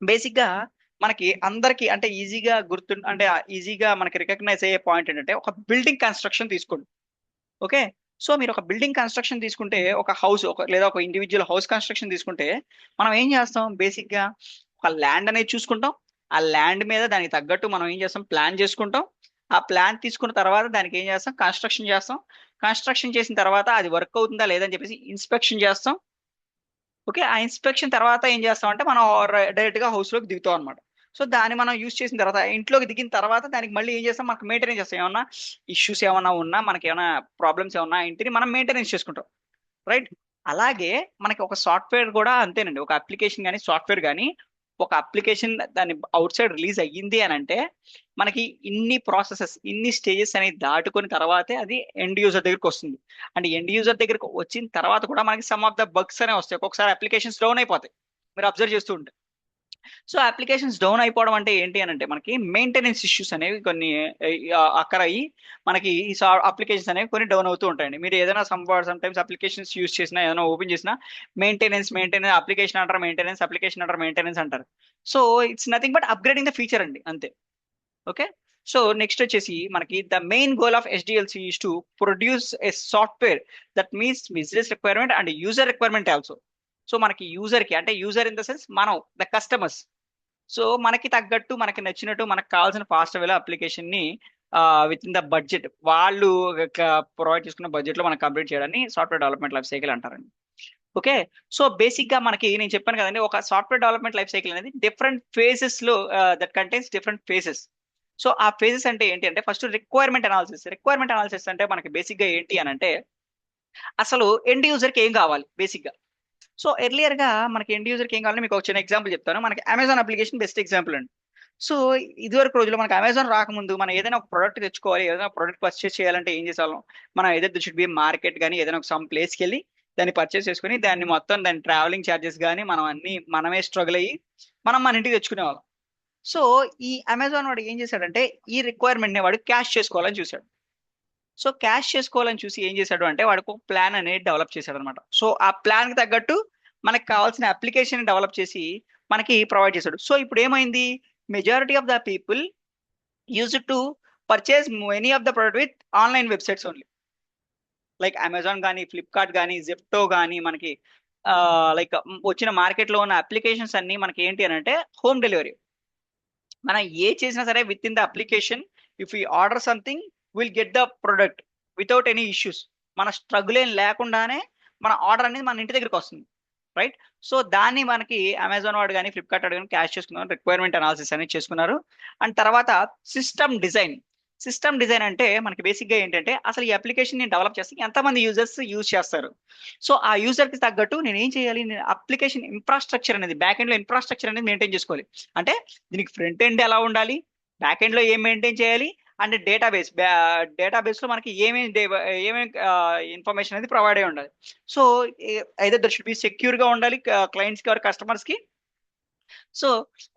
బేసిక్ గా మనకి అందరికి అంటే ఈజీగా అంటే ఈజీగా మనకి రికగ్నైజ్ అయ్యే పాయింట్ ఏంటంటే ఒక బిల్డింగ్ కన్స్ట్రక్షన్ తీసుకోండి. ఓకే. సో మీరు ఒక బిల్డింగ్ కన్స్ట్రక్షన్ తీసుకుంటే, ఒక హౌస్ లేదా ఒక ఇండివిజువల్ హౌస్ కన్స్ట్రక్షన్ తీసుకుంటే మనం ఏం చేస్తాం, బేసిక్ గా ఒక ల్యాండ్ అనేది చూసుకుంటాం, ఆ ల్యాండ్ మీద దానికి తగ్గట్టు మనం ఏం చేస్తాం, ప్లాన్ చేసుకుంటాం. ఆ ప్లాన్ తీసుకున్న తర్వాత దానికి ఏం చేస్తాం, కన్స్ట్రక్షన్ చేస్తాం. కన్స్ట్రక్షన్ చేసిన తర్వాత అది వర్క్ అవుతుందా లేదని చెప్పేసి ఇన్స్పెక్షన్ చేస్తాం. ఓకే. ఆ ఇన్స్పెక్షన్ తర్వాత ఏం చేస్తాం అంటే మనం డైరెక్ట్ గా హౌస్ లోకి దిగుతాం అనమాట. సో దాన్ని మనం యూజ్ చేసిన తర్వాత ఇంట్లోకి దిగిన తర్వాత దానికి మళ్ళీ ఏం చేస్తాం, మనకు మెయింటెనెన్స్ చేస్తాం. ఏమన్నా ఇష్యూస్ ఏమన్నా ఉన్నా, మనకి ఏమైనా ప్రాబ్లమ్స్ ఏమన్నా ఇంటిని మనం మెయింటెనెన్స్ చేసుకుంటాం, రైట్? అలాగే మనకి ఒక సాఫ్ట్వేర్ కూడా అంతేనండి. ఒక అప్లికేషన్ కానీ సాఫ్ట్వేర్ కానీ, ఒక అప్లికేషన్ దాన్ని అవుట్ సైడ్ రిలీజ్ అయ్యింది అని అంటే మనకి ఇన్ని ప్రాసెసెస్, ఇన్ని స్టేజెస్ అనేవి దాటుకొని తర్వాతే అది ఎండ్ యూజర్ దగ్గరికి వస్తుంది. అండ్ ఎండ్ యూజర్ దగ్గరికి వచ్చిన తర్వాత కూడా మనకి సమ్ ఆఫ్ ద బగ్స్ అనేవి వస్తాయి, ఒక్కొక్కసారి అప్లికేషన్స్ డౌన్ అయిపోతాయి, మీరు అబ్జర్వ్ చేస్తూ ఉంటే. సో అప్లికేషన్స్ డౌన్ అయిపోవడం అంటే ఏంటి అని అంటే మనకి మెయింటెనెన్స్ ఇష్యూస్ అనేవి కొన్ని అక్కర్ అయ్యి మనకి ఈ అప్లికేషన్స్ అనేవి కొన్ని డౌన్ అవుతూ ఉంటాయండి. మీరు ఏదైనా సమ్ టైమ్స్ అప్లికేషన్స్ యూస్ చేసినా, ఏదైనా ఓపెన్ చేసినా మెయింటెనెన్స్ అప్లికేషన్ అంటారు, మెయింటెనెన్స్ అంటారు. So it's nothing but upgrading the feature అండి, అంతే. ఓకే. సో నెక్స్ట్ వచ్చేసి మనకి the main goal of SDLC is to produce a software that means business requirement and user requirement also. So మనకి user కి, అంటే user in the sense మనం the customers. So మనకి తగ్గట్టు, మనకి నచ్చినట్టు, మనకు కావాల్సిన ఫాస్ట్ వేలో అప్లికేషన్ ని విత్ ఇన్ ద బడ్జెట్ వాళ్ళు ప్రొవైడ్ చేసుకున్న బడ్జెట్ లో మనం కంప్లీట్ చేయడాన్ని సాఫ్ట్వేర్ డెవలప్మెంట్ లైఫ్ సైకిల్ అంటారండి. ఓకే. సో బేసిక్ గా మనకి నేను చెప్పాను కదండి, ఒక సాఫ్ట్వేర్ డెవలప్మెంట్ లైఫ్ సైకిల్ అనేది డిఫరెంట్ ఫేజెస్ లో that contains different phases. So ఆ ఫేజెస్ అంటే ఏంటి అంటే ఫస్ట్ రిక్వైర్మెంట్ అనాలిసిస్ అంటే మనకి బేసిక్ గా ఏంటి అని అంటే అసలు ఎండ్ యూజర్ కి ఏం కావాలి బేసిక్ గా. సో ఎర్లియర్ గా మనకి ఎండ్ యూజర్ కి ఏం కావాలని మీకు ఒక చిన్న ఎగ్జాంపుల్ చెప్తాను. మనకి అమెజాన్ అప్లికేషన్ బెస్ట్ ఎగ్జాంపుల్ అండి. సో ఇదివరకు రోజుల్లో మనకి అమెజాన్ రాకముందు మనం ఏదైనా ఒక ప్రోడక్ట్ తెచ్చుకోవాలి, ఏదైనా ప్రోడక్ట్ పర్చేస్ చేయాలంటే ఏం చేసాం, మనం ఏదైతే షుడ్ బి మార్కెట్ కానీ ఏదైనా ఒక సమ్ ప్లేస్కి వెళ్ళి దాన్ని పర్చేస్ చేసుకుని దాన్ని మొత్తం దాని ట్రావెలింగ్ ఛార్జెస్ కానీ మనం అన్ని మనమే స్ట్రగుల్ అయ్యి మనం మన ఇంటికి తెచ్చుకునేవాళ్ళం. సో ఈ అమెజాన్ వాడు ఏం చేశాడంటే ఈ రిక్వైర్మెంట్ ని వాడు క్యాష్ చేసుకోవాలని చూశాడు. సో క్యాష్ చేసుకోవాలని చూసి ఏం చేశాడు అంటే వాడికి ఒక ప్లాన్ అనేది డెవలప్ చేశాడు అనమాట. సో ఆ ప్లాన్ కి తగ్గట్టు మనకి కావాల్సిన అప్లికేషన్ డెవలప్ చేసి మనకి ప్రొవైడ్ చేశాడు. సో ఇప్పుడు ఏమైంది, majority of the people use to purchase many of the product with online websites only, like Amazon కానీ ఫ్లిప్కార్ట్ కానీ జెప్టో కానీ మనకి లైక్ వచ్చిన మార్కెట్ లో ఉన్న అప్లికేషన్స్ అన్ని మనకి ఏంటి అని అంటే హోమ్ డెలివరీ. మనం ఏ చేసినా సరే with in the application if you order something will get the product without any issues. మన స్ట్రగుల్ ఏం లేకుండానే మన ఆర్డర్ అనేది మన ఇంటి దగ్గరికి వస్తుంది, రైట్? సో దాన్ని మనకి అమెజాన్ వాడు కానీ ఫ్లిప్కార్ట్ వాడు కానీ క్యాష్ చేసుకున్నారు, రిక్వైర్మెంట్ అనాలిసిస్ అనేది చేసుకున్నారు. అండ్ తర్వాత సిస్టమ్ డిజైన్ అంటే మనకి బేసిక్గా ఏంటంటే అసలు ఈ అప్లికేషన్ నేను డెవలప్ చేస్తే ఎంతమంది యూజర్స్ యూజ్ చేస్తారు. సో ఆ యూజర్కి తగ్గట్టు నేను ఏం చేయాలి, నేను అప్లికేషన్ ఇన్ఫ్రాస్ట్రక్చర్ అనేది బ్యాక్ ఎండ్లో ఇన్ఫ్రాస్ట్రక్చర్ అనేది మెయింటైన్ చేసుకోవాలి. అంటే దీనికి ఫ్రంట్ ఎండ్ ఎలా ఉండాలి, బ్యాక్ ఎండ్లో ఏం మెయింటైన్ చేయాలి, అండ్ డేటాబేస్లో మనకి ఏమేమి ఇన్ఫర్మేషన్ అనేది ప్రొవైడ్ అయి ఉండాలి. So either that should be సెక్యూర్గా ఉండాలి క్లయింట్స్కి ఆర్ కస్టమర్స్కి. సో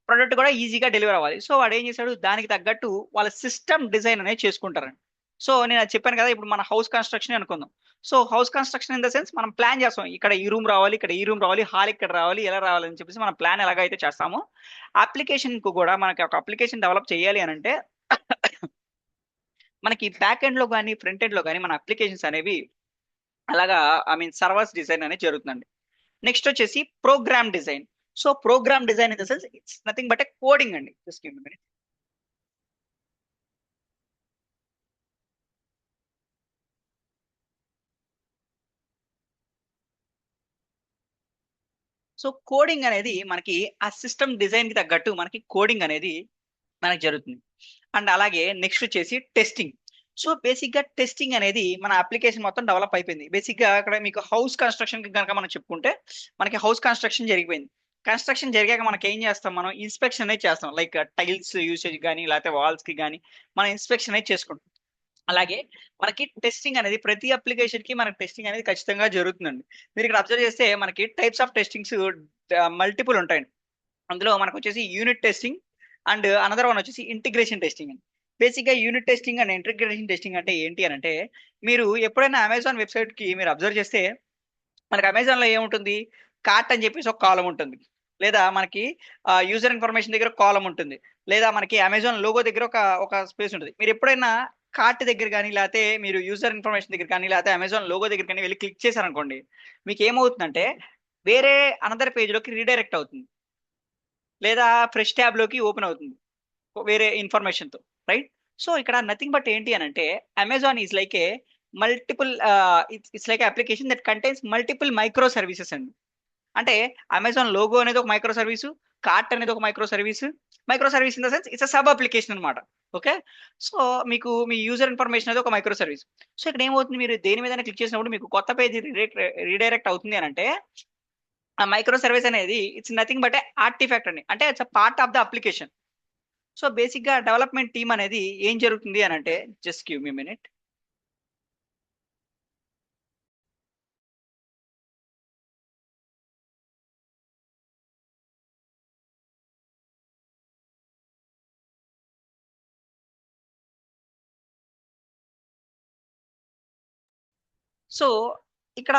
ప్రొడక్ట్ కూడా ఈజీగా డెలివర్ అవ్వాలి. సో వాడు ఏం చేశాడు, దానికి తగ్గట్టు వాళ్ళ సిస్టమ్ డిజైన్ అనేది చేసుకుంటారండి. సో నేను అది చెప్పాను కదా, ఇప్పుడు మన హౌస్ కన్స్ట్రక్షన్ అనుకుందాం. So house construction in the sense మనం ప్లాన్ చేస్తాం, ఇక్కడ ఈ రూమ్ రావాలి, ఇక్కడ ఈ రూమ్ రావాలి, హాల్ ఇక్కడ రావాలి, ఎలా రావాలి అని చెప్పేసి మన ప్లాన్ ఎలాగైతే చేస్తామో అప్లికేషన్ కు కూడా మనకి ఒక అప్లికేషన్ డెవలప్ చేయాలి అని అంటే మనకి బ్యాక్ ఎండ్ లో కానీ ఫ్రంట్ ఎండ్ లో కానీ మన అప్లికేషన్స్ అనేవి అలాగా సర్వర్స్ డిజైన్ అనేది జరుగుతుందండి. నెక్స్ట్ వచ్చేసి program design. So program design in the sense it's nothing but a coding అండి. Just give me minute. So coding అనేది మనకి ఆ సిస్టమ్ డిజైన్ కి తగ్గట్టు మనకి కోడింగ్ అనేది మనకి జరుగుతుంది. అండ్ అలాగే నెక్స్ట్ వచ్చేసి టెస్టింగ్. సో బేసిక్ గా టెస్టింగ్ అనేది మన అప్లికేషన్ మొత్తం డెవలప్ అయిపోయింది. బేసిక్ గా అక్కడ మీకు హౌస్ కన్స్ట్రక్షన్ కనుక మనం చెప్పుకుంటే మనకి హౌస్ కన్స్ట్రక్షన్ జరిగిపోయింది. కన్స్ట్రక్షన్ జరిగాక మనకి ఏం చేస్తాం, మనం ఇన్స్పెక్షన్ అనేది చేస్తాం, లైక్ టైల్స్ యూసేజ్ కానీ లేకపోతే వాల్స్ కి కానీ మనం ఇన్స్పెక్షన్ అనేది చేసుకుంటాం. అలాగే మనకి టెస్టింగ్ అనేది ప్రతి అప్లికేషన్ కి మనకి టెస్టింగ్ అనేది ఖచ్చితంగా జరుగుతుందండి. మీరు ఇక్కడ అబ్జర్వ్ చేస్తే మనకి టైప్స్ ఆఫ్ టెస్టింగ్స్ మల్టిపుల్ ఉంటాయండి. అందులో మనకు వచ్చేసి unit testing and another one వచ్చేసి ఇంటిగ్రేషన్ టెస్టింగ్ అండి. బేసిక్ గా unit testing and integration testing అంటే ఏంటి అని అంటే, మీరు ఎప్పుడైనా అమెజాన్ వెబ్సైట్ కి మీరు అబ్జర్వ్ చేస్తే మనకి అమెజాన్ లో ఏముంటుంది, కార్ట్ అని చెప్పేసి ఒక కాలం ఉంటుంది, లేదా మనకి యూజర్ ఇన్ఫర్మేషన్ దగ్గర కాలం ఉంటుంది, లేదా మనకి అమెజాన్ లోగో దగ్గర ఒక స్పేస్ ఉంటుంది. మీరు ఎప్పుడైనా కార్ట్ దగ్గర కానీ లేకపోతే మీరు యూజర్ ఇన్ఫర్మేషన్ దగ్గర కానీ లేకపోతే అమెజాన్ లోగో దగ్గర కానీ వెళ్ళి క్లిక్ చేశారనుకోండి, మీకు ఏమవుతుందంటే వేరే అనదర్ పేజ్ లోకి రీడైరెక్ట్ అవుతుంది, లేదా ఫ్రెష్ ట్యాబ్ లోకి ఓపెన్ అవుతుంది వేరే ఇన్ఫర్మేషన్ తో, రైట్? సో ఇక్కడ నథింగ్ బట్ ఏంటి అని అంటే Amazon is like A multiple it's like application that contains multiple micro services అండి. అంటే అమెజాన్ లోగో అనేది ఒక మైక్రో సర్వీసు, కార్ట్ అనేది ఒక micro service in the sense it's sub application అనమాట. ఓకే, సో మీకు మీ యూజర్ ఇన్ఫర్మేషన్ అనేది ఒక మైక్రో సర్వీస్. సో ఇక్కడ ఏమవుతుంది, మీరు దేని మీద క్లిక్ చేసినప్పుడు మీకు కొత్త పేజ్ రీడైరెక్ట్ అవుతుంది అని అంటే ఆ మైక్రో సర్వీస్ అనేది ఇట్స్ నథింగ్ బట్ ఆర్టిఫాక్ట్ అండి, అంటే it's part of the application. So basic గా డెవలప్మెంట్ టీమ్ అనేది ఏం జరుగుతుంది అని అంటే, just give me minute. So ఇక్కడ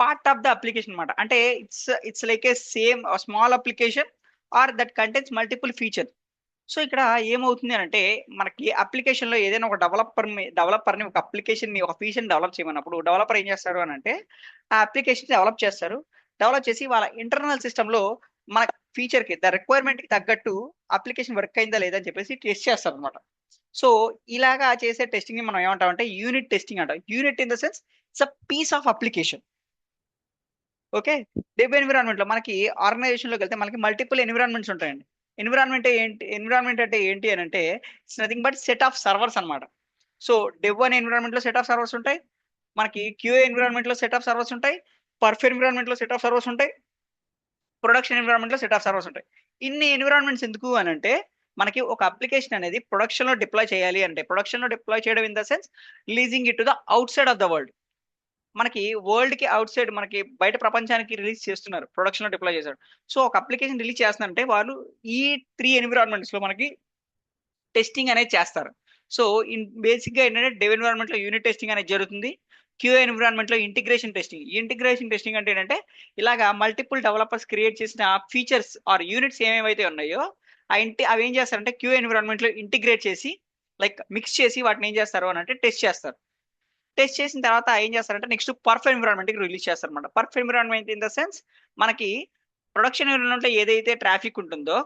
పార్ట్ ఆఫ్ ద అప్లికేషన్ అనమాట, అంటే it's like a same small application or that contents multiple feature. So ఇక్కడ ఏమవుతుంది అని అంటే మనకి అప్లికేషన్ లో ఏదైనా ఒక డెవలపర్ని ఒక అప్లికేషన్ ని ఒక ఫీచర్ డెవలప్ చేయమన్నప్పుడు డెవలపర్ ఏం చేస్తారు అని అంటే ఆ అప్లికేషన్ డెవలప్ చేస్తారు. డెవలప్ చేసి వాళ్ళ ఇంటర్నల్ సిస్టమ్ లో మన ఫీచర్ కి రిక్వైర్మెంట్ కి తగ్గట్టు అప్లికేషన్ వర్క్ అయిందా లేదా అని చెప్పేసి టెస్ట్ చేస్తారు అనమాట. సో ఇలాగా చేసే టెస్టింగ్ ని మనం ఏమంటాం అంటే యూనిట్ టెస్టింగ్ అంటాం. Unit in the sense it's a piece of application. Okay, web environment లో మనకి ఆర్గనైజేషన్ లోకి వెళ్తే మనకి మల్టిపుల్ ఎన్విరాన్మెంట్స్ ఉంటాయండి. ఎన్విరాన్మెంట్ అంటే ఏంటి అని అంటే it's nothing but set of servers అనమాట. సో డెవ్ అనే ఎన్విరాన్మెంట్ లో సెట్ ఆఫ్ సర్వర్స్ ఉంటాయి, మనకి క్యూఏ ఎన్విరాన్మెంట్ లో సెట్ ఆఫ్ సర్వర్స్ ఉంటాయి, పర్ఫ్ ఎన్విరాన్మెంట్ లో సెట్ ఆఫ్ సర్వర్స్ ఉంటాయి, ప్రొడక్షన్ ఎన్విరాన్మెంట్ లో సెట్ ఆఫ్ సర్వర్స్ ఉంటాయి. ఇన్ని ఎన్విరాన్మెంట్స్ ఎందుకు అని అంటే మనకి ఒక అప్లికేషన్ అనేది ప్రొడక్షన్ లో డిప్లాయ్ చేయాలి అంటే, ప్రొడక్షన్ లో డిప్లాయ్ చేయడం in the sense releasing it to the out side of the world. మనకి వరల్డ్ కి అవుట్ సైడ్ మనకి బయట ప్రపంచానికి రిలీజ్ చేస్తున్నారు, ప్రొడక్షన్ లో డిప్లాయ్ చేశారు. సో ఒక అప్లికేషన్ రిలీజ్ చేస్తున్నారంటే వాళ్ళు ఈ 3 ఎన్విరాన్మెంట్స్ లో మనకి టెస్టింగ్ అనేది చేస్తారు. సో బేసిక్ గా ఏంటంటే డెవ్ ఎన్విరాన్మెంట్ లో యూనిట్ టెస్టింగ్ అనేది జరుగుతుంది. క్యూఏ ఎన్విరాన్మెంట్ లో ఇంటిగ్రేషన్ టెస్టింగ్. ఇంటిగ్రేషన్ టెస్టింగ్ అంటే ఏంటంటే ఇలాగా మల్టిపుల్ డెవలపర్స్ క్రియేట్ చేసిన ఫీచర్స్ ఆర్ యూనిట్స్ ఏమేమైతే ఉన్నాయో అవి ఏం చేస్తారంటే క్యూఏ ఎన్విరాన్మెంట్ లో ఇంటిగ్రేట్ చేసి లైక్ మిక్స్ చేసి వాటిని ఏం చేస్తారు అని అంటే టెస్ట్ చేస్తారు. టెస్ట్ చేసిన తర్వాత ఏం చేస్తారంటే నెక్స్ట్ పర్ఫ్ ఎన్విరాన్మెంట్ కి రిలీజ్ చేస్తారు అనమాట. పర్ఫ్ ఎన్విరాన్మెంట్ ఇన్ ద సెన్స్ మనకి ప్రొడక్షన్ ఎన్విరాన్మెంట్ లో ఏదైతే ట్రాఫిక్ ఉంటుందో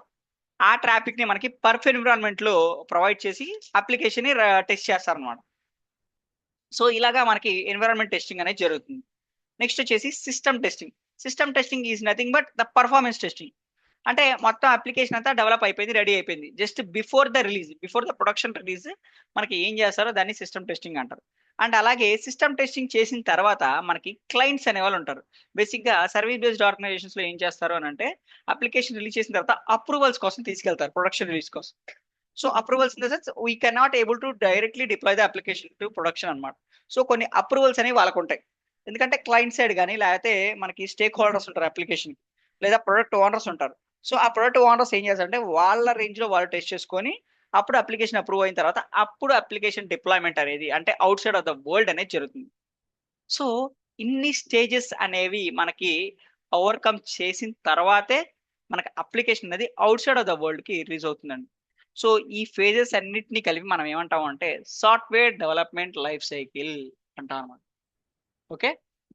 ఆ ట్రాఫిక్ ని మనకి పర్ఫ్ ఎన్విరాన్మెంట్ లో ప్రొవైడ్ చేసి అప్లికేషన్ ని టెస్ట్ చేస్తారు అనమాట. సో ఇలాగా మనకి ఎన్విరాన్మెంట్ టెస్టింగ్ అనేది జరుగుతుంది. నెక్స్ట్ వచ్చేసి system testing. System testing is nothing but the performance testing. అంటే మొత్తం అప్లికేషన్ అంతా డెవలప్ అయిపోయింది, రెడీ అయిపోయింది. Just before the release, before the production release మనకి ఏం చేస్తారో దాన్ని సిస్టమ్ టెస్టింగ్ అంటారు. అండ్ అలాగే సిస్టమ్ టెస్టింగ్ చేసిన తర్వాత మనకి క్లయింట్స్ అనే వాళ్ళు ఉంటారు. బేసిక్ గా సర్వీస్ బేస్డ్ ఆర్గనైజేషన్స్ లో ఏం చేస్తారు అని అంటే అప్లికేషన్ రిలీజ్ చేసిన తర్వాత అప్రూవల్స్ కోసం తీసుకెళ్తారు, ప్రొడక్షన్ రిలీజ్ కోసం. So approvals in the sense we cannot able to directly deploy the application to production అనమాట. సో కొన్ని అప్రూవల్స్ అనేవి వాళ్ళకు ఉంటాయి. ఎందుకంటే క్లయింట్ సైడ్ కానీ లేకపోతే మనకి స్టేక్ హోల్డర్స్ ఉంటారు అప్లికేషన్, లేదా ప్రొడక్ట్ ఓనర్స్ ఉంటారు. సో ఆ ప్రొడక్ట్ ఓనర్స్ ఏం చేస్తారంటే వాళ్ళ రేంజ్ లో వాళ్ళు టెస్ట్ చేసుకొని అప్పుడు అప్లికేషన్ అప్రూవ్ అయిన తర్వాత అప్పుడు అప్లికేషన్ డిప్లాయ్మెంట్ అనేది అంటే out side of the world అనేది జరుగుతుంది. సో ఇన్ని స్టేజెస్ అనేవి మనకి ఓవర్కమ్ చేసిన తర్వాతే మనకి అప్లికేషన్ అనేది out side of the world కి రిలీజ్ అవుతుందండి. సో ఈ ఫేజెస్ అన్నిటిని కలిపి మనం ఏమంటాం అంటే సాఫ్ట్వేర్ డెవలప్మెంట్ లైఫ్ సైకిల్ అంటాం అనమాట. ఓకే.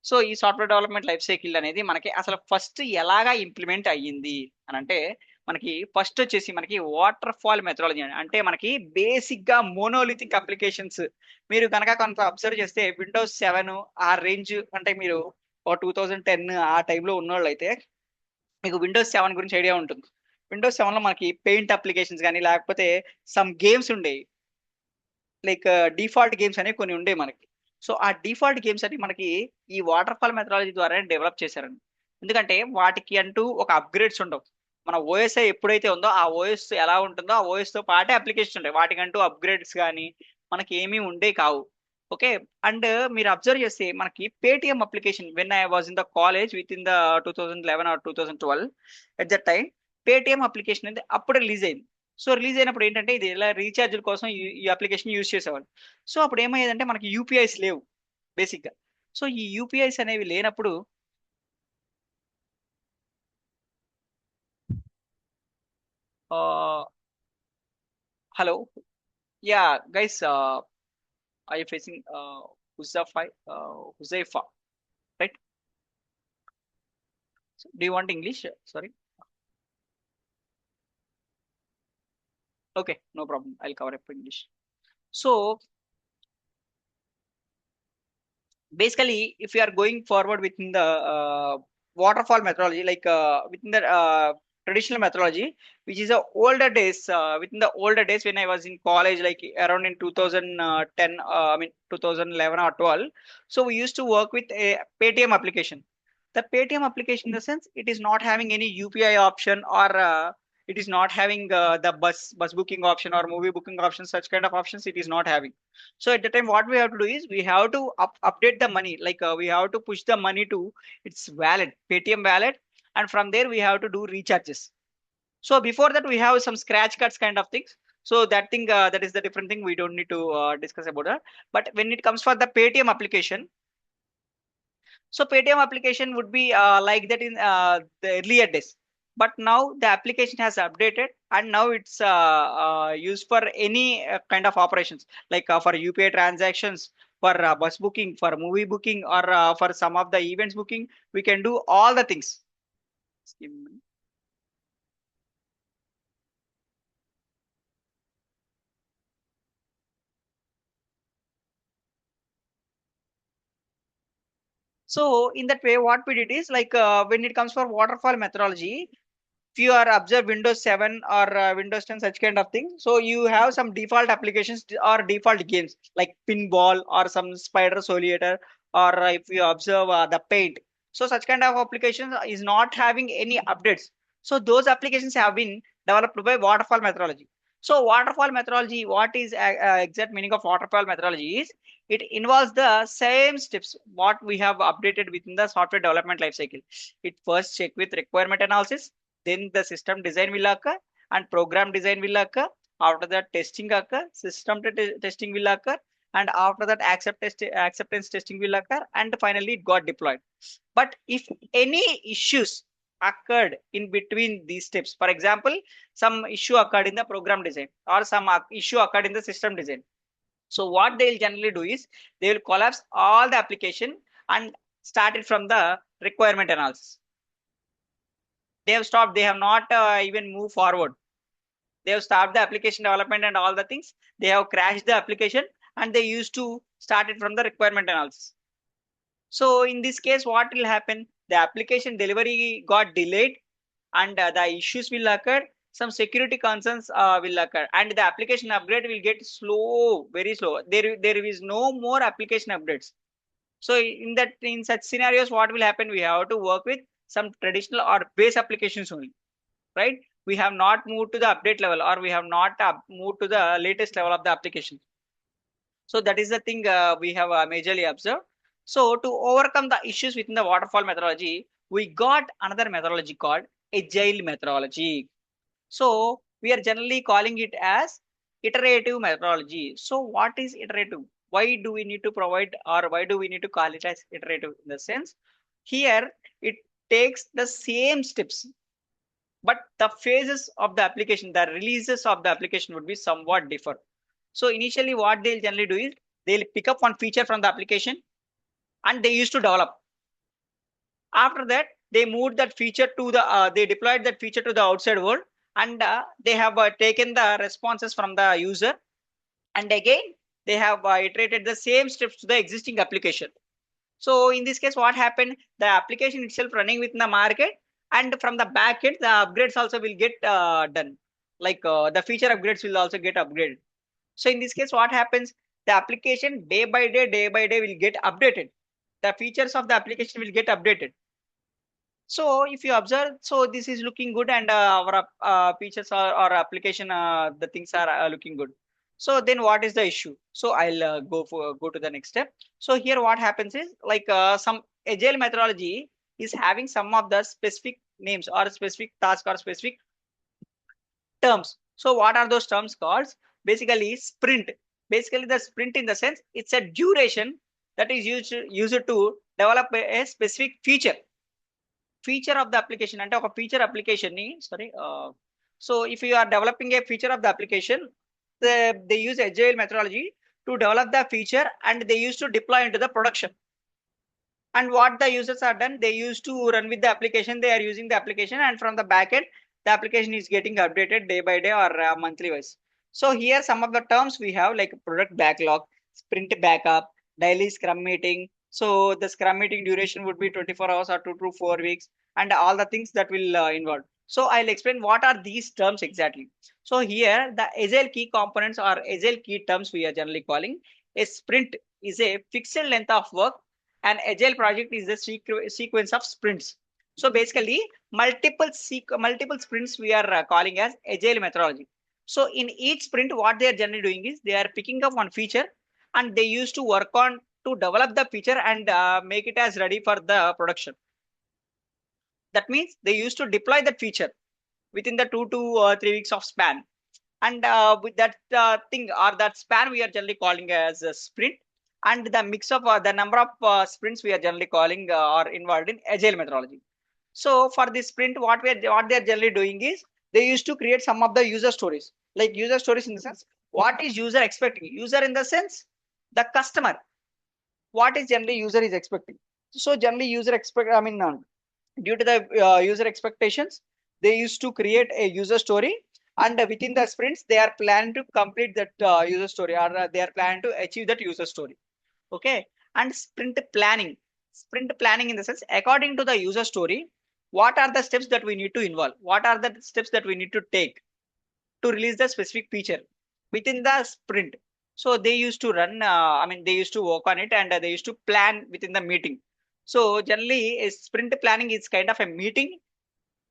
సో ఈ సాఫ్ట్వేర్ డెవలప్మెంట్ లైఫ్ సైకిల్ అనేది మనకి అసలు ఫస్ట్ ఎలాగా ఇంప్లిమెంట్ అయ్యింది అని అంటే మనకి ఫస్ట్ వచ్చేసి మనకి వాటర్ ఫాల్ మెథడాలజీ అంటే మనకి బేసిక్ గా మోనోలిథిక్ అప్లికేషన్స్. మీరు కనుక కొంత అబ్జర్వ్ చేస్తే విండోస్ 7 ఆ రేంజ్ అంటే మీరు 2010 ఆ టైంలో ఉన్నోళ్ళు అయితే మీకు విండోస్ 7 గురించి ఐడియా ఉంటుంది. విండోస్ 7 లో మనకి పెయింట్ అప్లికేషన్స్ కానీ లేకపోతే సమ్ గేమ్స్ ఉండేవి, లైక్ డిఫాల్ట్ గేమ్స్ అనేవి కొన్ని ఉండే మనకి. సో ఆ డిఫాల్ట్ గేమ్స్ అని మనకి ఈ వాటర్ ఫాల్ మెథడాలజీ ద్వారా డెవలప్ చేశారండి. ఎందుకంటే వాటికి అంటూ ఒక అప్గ్రేడ్స్ ఉండవు. మన ఓఎస్ఐ ఎప్పుడైతే ఉందో ఆ ఓఎస్ ఎలా ఉంటుందో ఆ ఓఎస్ తో పాటే అప్లికేషన్స్ ఉంటాయి, వాటికంటూ అప్గ్రేడ్స్ కానీ మనకి ఏమీ ఉండే కావు. ఓకే. అండ్ మీరు అబ్జర్వ్ చేస్తే మనకి Paytm application when I was in the college within the 2011 or 2012 at that time Paytm application అనేది అప్పుడు రిలీజ్ అయింది. సో రిలీజ్ అయినప్పుడు ఏంటంటే ఇది ఇలా రీఛార్జ్ కోసం ఈ అప్లికేషన్ యూజ్ చేసేవాళ్ళు. సో అప్పుడు ఏమయ్యేదంటే మనకి యూపీఐస్ లేవు బేసిక్ గా. సో ఈ యూపీఐస్ అనేవి లేనప్పుడు hello, yeah guys, I facing Huzaifa, right? Do you want English? Sorry. Okay, no problem, I cover up English. So basically if you are going forward within the waterfall methodology like within the traditional methodology which is a older days, within the older days when I was in college like around in 2010, I mean 2011 or 12. So we used to work with a paytm application. The paytm application in the sense it is not having any upi option or it is not having the bus booking option or movie booking option, such kind of options it is not having. So at the time what we have to do is we have to update the money, like we have to push the money to its wallet, paytm wallet, and from there we have to do recharges. So before that we have some scratch cards kind of things. So that thing, that is the different thing, we don't need to discuss about that. But when it comes for the paytm application, so Paytm application would be like that in the earlier days. But now the application has updated and now it's used for any kind of operations, like for UPI transactions, for bus booking, for movie booking, or for some of the events booking. We can do all the things. Just give me a minute. So in that way, what we did is like when it comes for waterfall methodology, if you are observe Windows 7 or Windows 10, such kind of thing, so you have some default applications or default games like Pinball or some Spider Solitaire, or if you observe the Paint. So such kind of applications is not having any updates. So those applications have been developed by waterfall methodology. So waterfall methodology, what is exact meaning of waterfall methodology is it involves the same steps what we have updated within the software development lifecycle. It first check with requirement analysis, then the system design will occur and program design will occur. After that testing occur, system testing will occur, and after that acceptance testing will occur, and finally it got deployed. But if any issues occurred in between these steps, for example, some issue occurred in the program design or some issue occurred in the system design. So what they'll generally do is they will collapse all the application and start it from the requirement analysis. They have stopped, they have not even moved forward. They have stopped the application development and all the things. They have crashed the application and they used to start it from the requirement analysis. So in this case, what will happen? The application delivery got delayed and the issues will occur. Some security concerns will occur and the application upgrade will get slow, very slow. There is no more application updates. So in such scenarios, what will happen? We have to work with some traditional or base applications only, right? We have not moved to the update level or we have not moved to the latest level of the application. So that is the thing we have majorly observed. So to overcome the issues within the waterfall methodology, we got another methodology called agile methodology. So we are generally calling it as iterative methodology. So what is iterative? Why do we need to provide or why do we need to call it as iterative? In the sense, here it takes the same steps, but the phases of the application, the releases of the application would be somewhat different. So initially what they'll generally do is they'll pick up one feature from the application and they used to develop. After that, they moved that feature to the, they deployed that feature to the outside world and they have taken the responses from the user. And again, they have iterated the same steps to the existing application. So in this case, what happened? The application itself running within the market and from the back end, the upgrades also will get done. Like the feature upgrades will also get upgraded. So in this case, what happens? The application day by day will get updated. The features of the application will get updated. So if you observe, so this is looking good and our features or application, the things are looking good. So then what is the issue? So I'll go to the next step. So here what happens is like some agile methodology is having some of the specific names or specific task or specific terms. So what are those terms called? Basically sprint. Basically the sprint in the sense it's a duration that is used to develop a specific feature of the application. And a feature application sorry. So if you are developing a feature of the application, they use agile methodology to develop the feature and they used to deploy into the production. And what the users are done, they used to run with the application. They are using the application and from the backend, the application is getting updated day by day or monthly wise. So here some of the terms we have like product backlog, sprint backup, daily scrum meeting. So the scrum meeting duration would be 24 hours or 2 to 4 weeks and all the things that will involve. So I'll explain what are these terms exactly. So here the agile key components or agile key terms we are generally calling. A sprint is a fixed length of work. An agile project is a sequence of sprints. So basically multiple sprints we are calling as agile methodology. So in each sprint, what they are generally doing is they are picking up one feature and they used to work on to develop the feature and make it as ready for the production. That means they used to deploy that feature within the 2 to 3 weeks of span. And with that thing or that span, we are generally calling as a sprint. And the mix of the number of sprints we are generally calling are involved in agile methodology. So for this sprint, what they are generally doing is they used to create some of the user stories, like user stories in the sense what is user expecting. User in the sense the customer. What is generally user is expecting. So generally user expect. I mean, due to the user expectations, they used to create a user story and within the sprints they are planning to complete that user story or they are planning to achieve that user story. Okay. And sprint planning in the sense according to the user story, what are the steps that we need to involve, what are the steps that we need to take to release the specific feature within the sprint. So they used to run they used to work on it and they used to plan within the meeting. So generally a sprint planning is kind of a meeting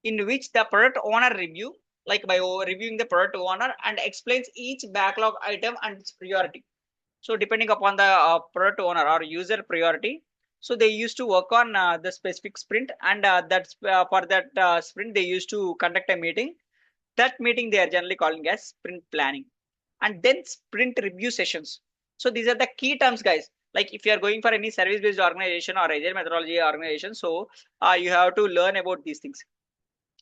in which the product owner review like by reviewing the product owner and explains each backlog item and its priority. So depending upon the product owner or user priority, so they used to work on the specific sprint, and that's for that sprint they used to conduct a meeting. That meeting they are generally calling as sprint planning, and then sprint review sessions. So these are the key terms, guys. Like if you are going for any service based organization or agile methodology organization, so you have to learn about these things.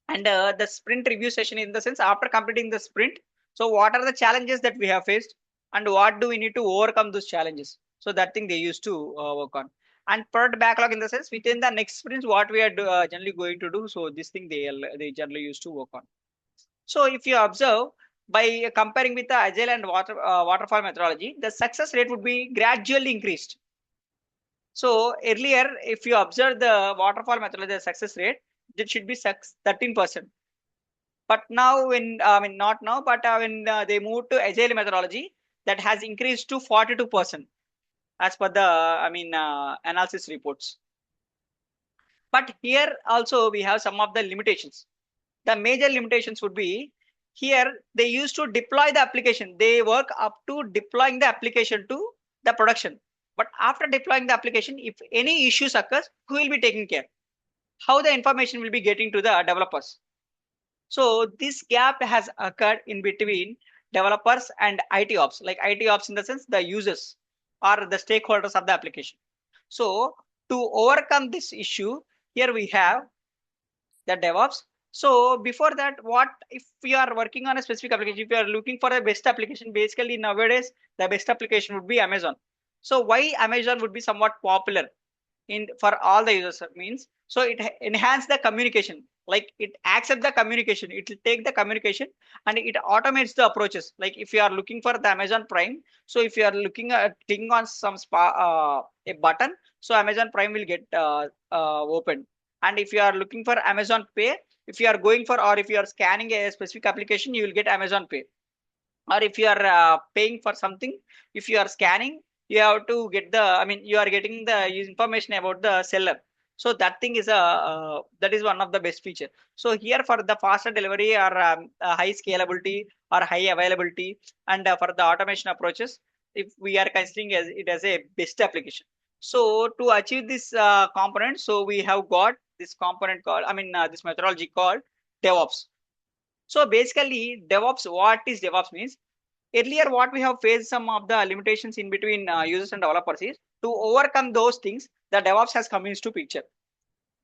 And the sprint review session, in the sense, after completing the sprint, so what are the challenges that we have faced and what do we need to overcome those challenges? So that thing they used to work on. And product backlog, in the sense, within the next sprint what we are generally going to do. So this thing they generally used to work on. So if you observe, by comparing with the agile and waterfall methodology, the success rate would be gradually increased. So earlier, if you observe the waterfall methodology, the success rate, it should be 13%. But now, when not now, but when they moved to agile methodology, that has increased to 42% as per the analysis reports. But here also we have some of the limitations. The major limitations would be, here they used to deploy the application. They work up to deploying the application to the production. But after deploying the application, if any issues occurs, who will be taking care? How the information will be getting to the developers? So this gap has occurred in between developers and IT ops, like IT ops in the sense the users or the stakeholders of the application. So to overcome this issue, here we have the DevOps. So before that, what if we are working on a specific application, if you are looking for a best application, basically nowadays the best application would be Amazon. So why Amazon would be somewhat popular in for all the users means, so it enhance the communication, like it accepts the communication, it will take the communication and it automates the approaches. Like if you are looking for the Amazon Prime, so if you are looking at clicking on some a button, so Amazon Prime will get opened. And if you are looking for Amazon Pay, if you are going for, or if you are scanning a specific application, you will get Amazon Pay. Or if you are paying for something, if you are scanning, you have to get the, you are getting the information about the seller. So that thing is that is one of the best feature. So here for the faster delivery or high scalability or high availability, and for the automation approaches, if we are considering as it as a best application. So to achieve this component, so we have got this component called, this methodology called DevOps. So basically, DevOps, what is DevOps means? Earlier, what we have faced some of the limitations in between users and developers is, to overcome those things, the DevOps has come into picture.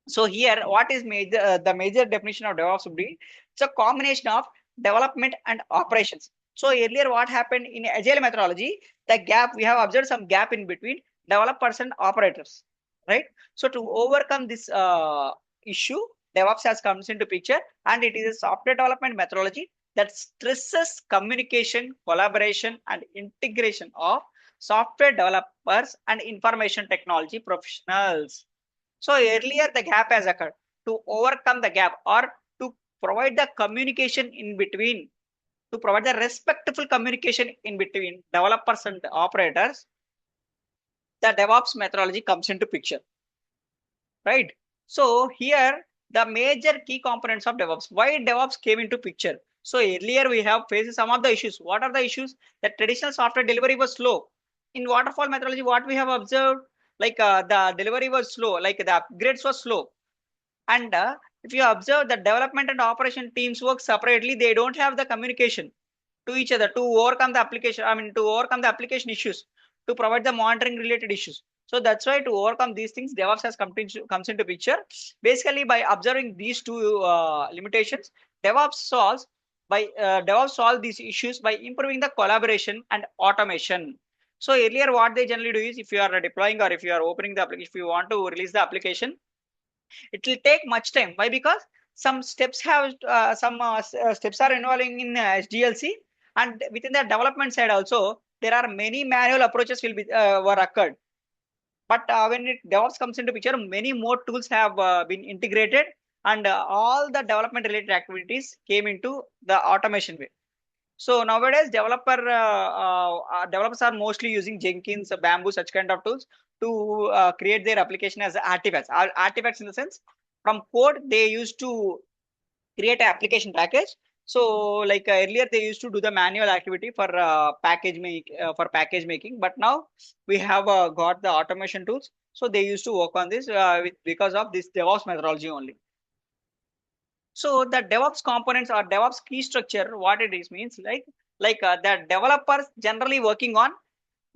So here, what is major, the major definition of DevOps would be, it's a combination of development and operations. So earlier, what happened in agile methodology, the gap, we have observed some gap in between developers and operators, right? So to overcome this issue, DevOps has comes into picture, and it is a software development methodology that stresses communication, collaboration, and integration of software developers and information technology professionals. So earlier the gap has occurred. To overcome the gap, or to provide the communication in between, to provide the respectful communication in between developers and operators, the DevOps methodology comes into picture, right? So here the major key components of DevOps. Why DevOps came into picture? So earlier we have faced some of the issues. What are the issues? That traditional software delivery was slow. In waterfall methodology, what we have observed, like the delivery was slow, like the upgrades was slow. And if you observe, the development and operation teams work separately, they don't have the communication to each other to overcome the application, to overcome the application issues, to provide the monitoring related issues. So that's why to overcome these things, DevOps has comes into picture. Basically, by observing these two limitations, DevOps solve these issues by improving the collaboration and automation. So earlier, what they generally do is, if you are deploying or if you are opening the application, if you want to release the application, it will take much time. Why? Because some steps have steps are involving in SDLC, and within the development side also there are many manual approaches will be were occurred. But when DevOps comes into picture, many more tools have been integrated, and all the development related activities came into the automation way. So nowadays, developers are mostly using Jenkins, Bamboo, such kind of tools to create their application as artifacts. Artifacts in the sense, from code they used to create an application package. So like earlier they used to do the manual activity for package making, but now we have got the automation tools. So they used to work on this because of this DevOps methodology only. So the DevOps components or DevOps key structure, what it is means like the developers generally working on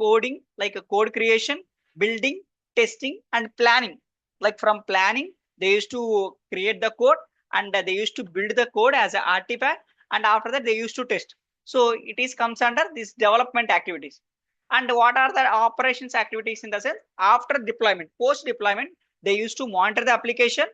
coding, like a code creation, building, testing, and planning. Like from planning, they used to create the code and they used to build the code as an artifact, and after that they used to test. So it is comes under these development activities. And what are the operations activities in the sense after deployment, post deployment, they used to monitor the application,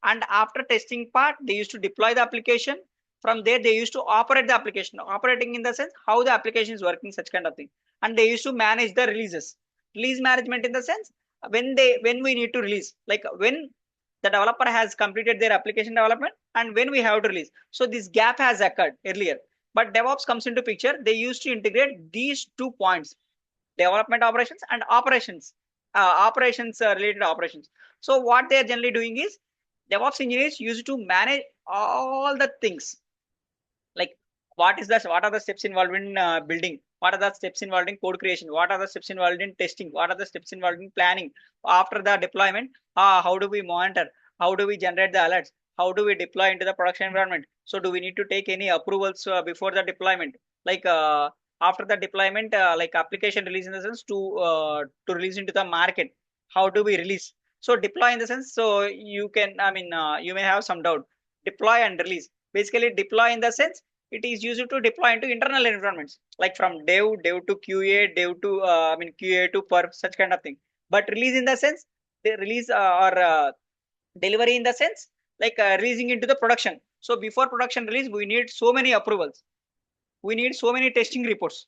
and after testing part, they used to deploy the application. From there, they used to operate the application. Operating in the sense how the application is working, such kind of thing. And they used to manage the releases. Release management in the sense when we need to release, like when the developer has completed their application development and when we have to release. So this gap has occurred earlier. But DevOps comes into picture. They used to integrate these 2 points: development operations and operations related operations. So what they are generally doing is DevOps engineers used to manage all the things, like what are the steps involved in building, what are the steps involved in code creation, what are the steps involved in testing, what are the steps involved in planning. After the deployment, how do we monitor, how do we generate the alerts, how do we deploy into the production environment. So do we need to take any approvals before the deployment, like after the deployment, like application release in the sense to release into the market, how do we release. So deploy in the sense, so you can, you may have some doubt. Deploy and release, basically deploy in the sense it is used to deploy into internal environments, like from dev to qa, dev to qa to perf, such kind of thing. But release in the sense, the release or delivery in the sense, like releasing into the production. So before production release, we need so many approvals, we need so many testing reports.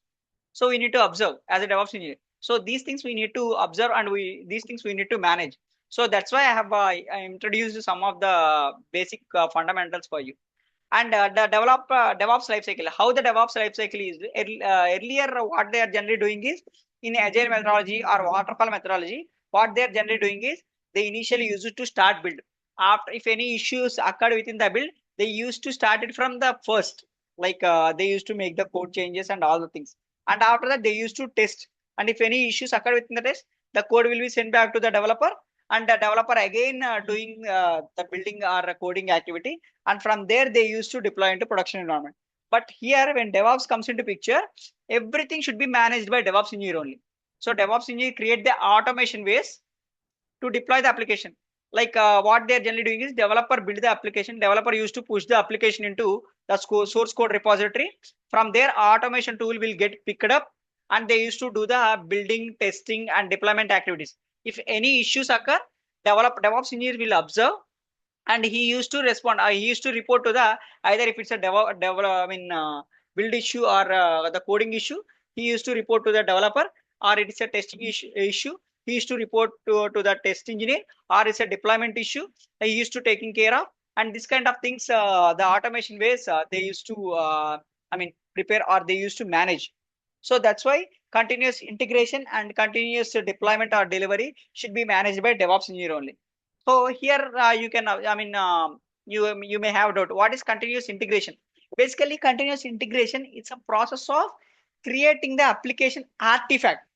So we need to observe as a DevOps engineer. So these things we need to observe, and these things we need to manage. So that's why I have I introduced some of the basic fundamentals for you. And the DevOps lifecycle, how the DevOps lifecycle is earlier, what they are generally doing is in agile methodology or waterfall methodology, what they are generally doing is they initially use it to start build. After, if any issues occurred within the build, they used to start it from the first, like they used to make the code changes and all the things. And after that, they used to test. And if any issues occur within the test, the code will be sent back to the developer, and the developer again doing the building or coding activity, and from there they used to deploy into production environment. But here when DevOps comes into picture, everything should be managed by DevOps engineer only. So DevOps engineer create the automation ways to deploy the application. Like what they're generally doing is developer build the application, developer used to push the application into the source code repository. From there, automation tool will get picked up, and they used to do the building, testing, and deployment activities. If any issues occur, DevOps engineer will observe, and he used to respond. He used to report to the, either if it's a build issue or the coding issue, he used to report to the developer, or it is a testing issue, he used to report to the test engineer, or it's a deployment issue, he used to taking care of. And this kind of things, the automation ways they used to prepare, or they used to manage. So that's why continuous integration and continuous deployment or delivery should be managed by DevOps engineer only. So here you can, you may have doubt. What is continuous integration? Basically, continuous integration is a process of creating the application artifact.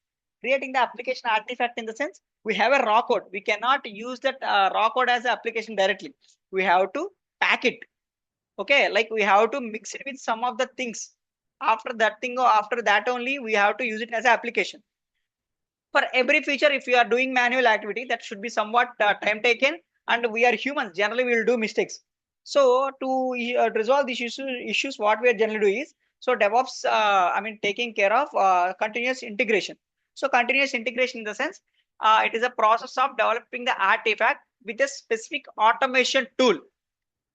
Creating the application artifact in the sense, we have a raw code. We cannot use that raw code as an application directly. We have to pack it. Okay, like we have to mix it with some of the things. After that thing, or after that only, we have to use it as an application. For every feature, if we are doing manual activity, that should be somewhat time taken, and we are humans, generally we will do mistakes. So to resolve these issues, what we are generally doing is, so DevOps taking care of continuous integration. So continuous integration in the sense, it is a process of developing the artifact with a specific automation tool.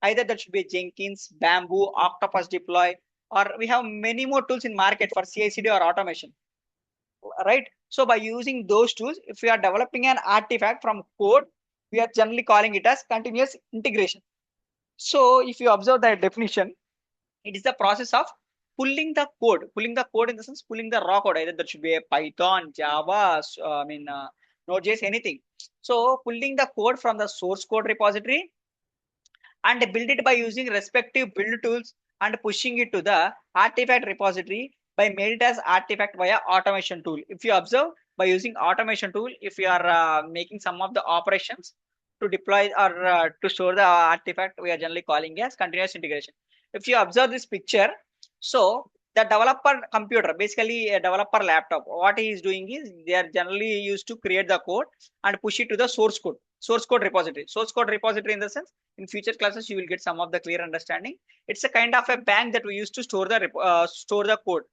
Either that should be Jenkins, Bamboo, Octopus Deploy, or we have many more tools in market for CI/CD or automation, right? So by using those tools, if we are developing an artifact from code, we are generally calling it as continuous integration. So if you observe the definition, it is the process of pulling the code in the sense, pulling the raw code, either that should be a Python, Java, Node.js, anything. So pulling the code from the source code repository and build it by using respective build tools and pushing it to the artifact repository by made it as artifact via automation tool. If you observe, by using automation tool, if you are making some of the operations to deploy or to store the artifact, we are generally calling as continuous integration. If you observe this picture, so the developer computer, basically a developer laptop, what he is doing is they are generally used to create the code and push it to the source code repository. Source code repository in the sense, in future classes you will get some of the clear understanding. It's a kind of a bank that we use to store the code,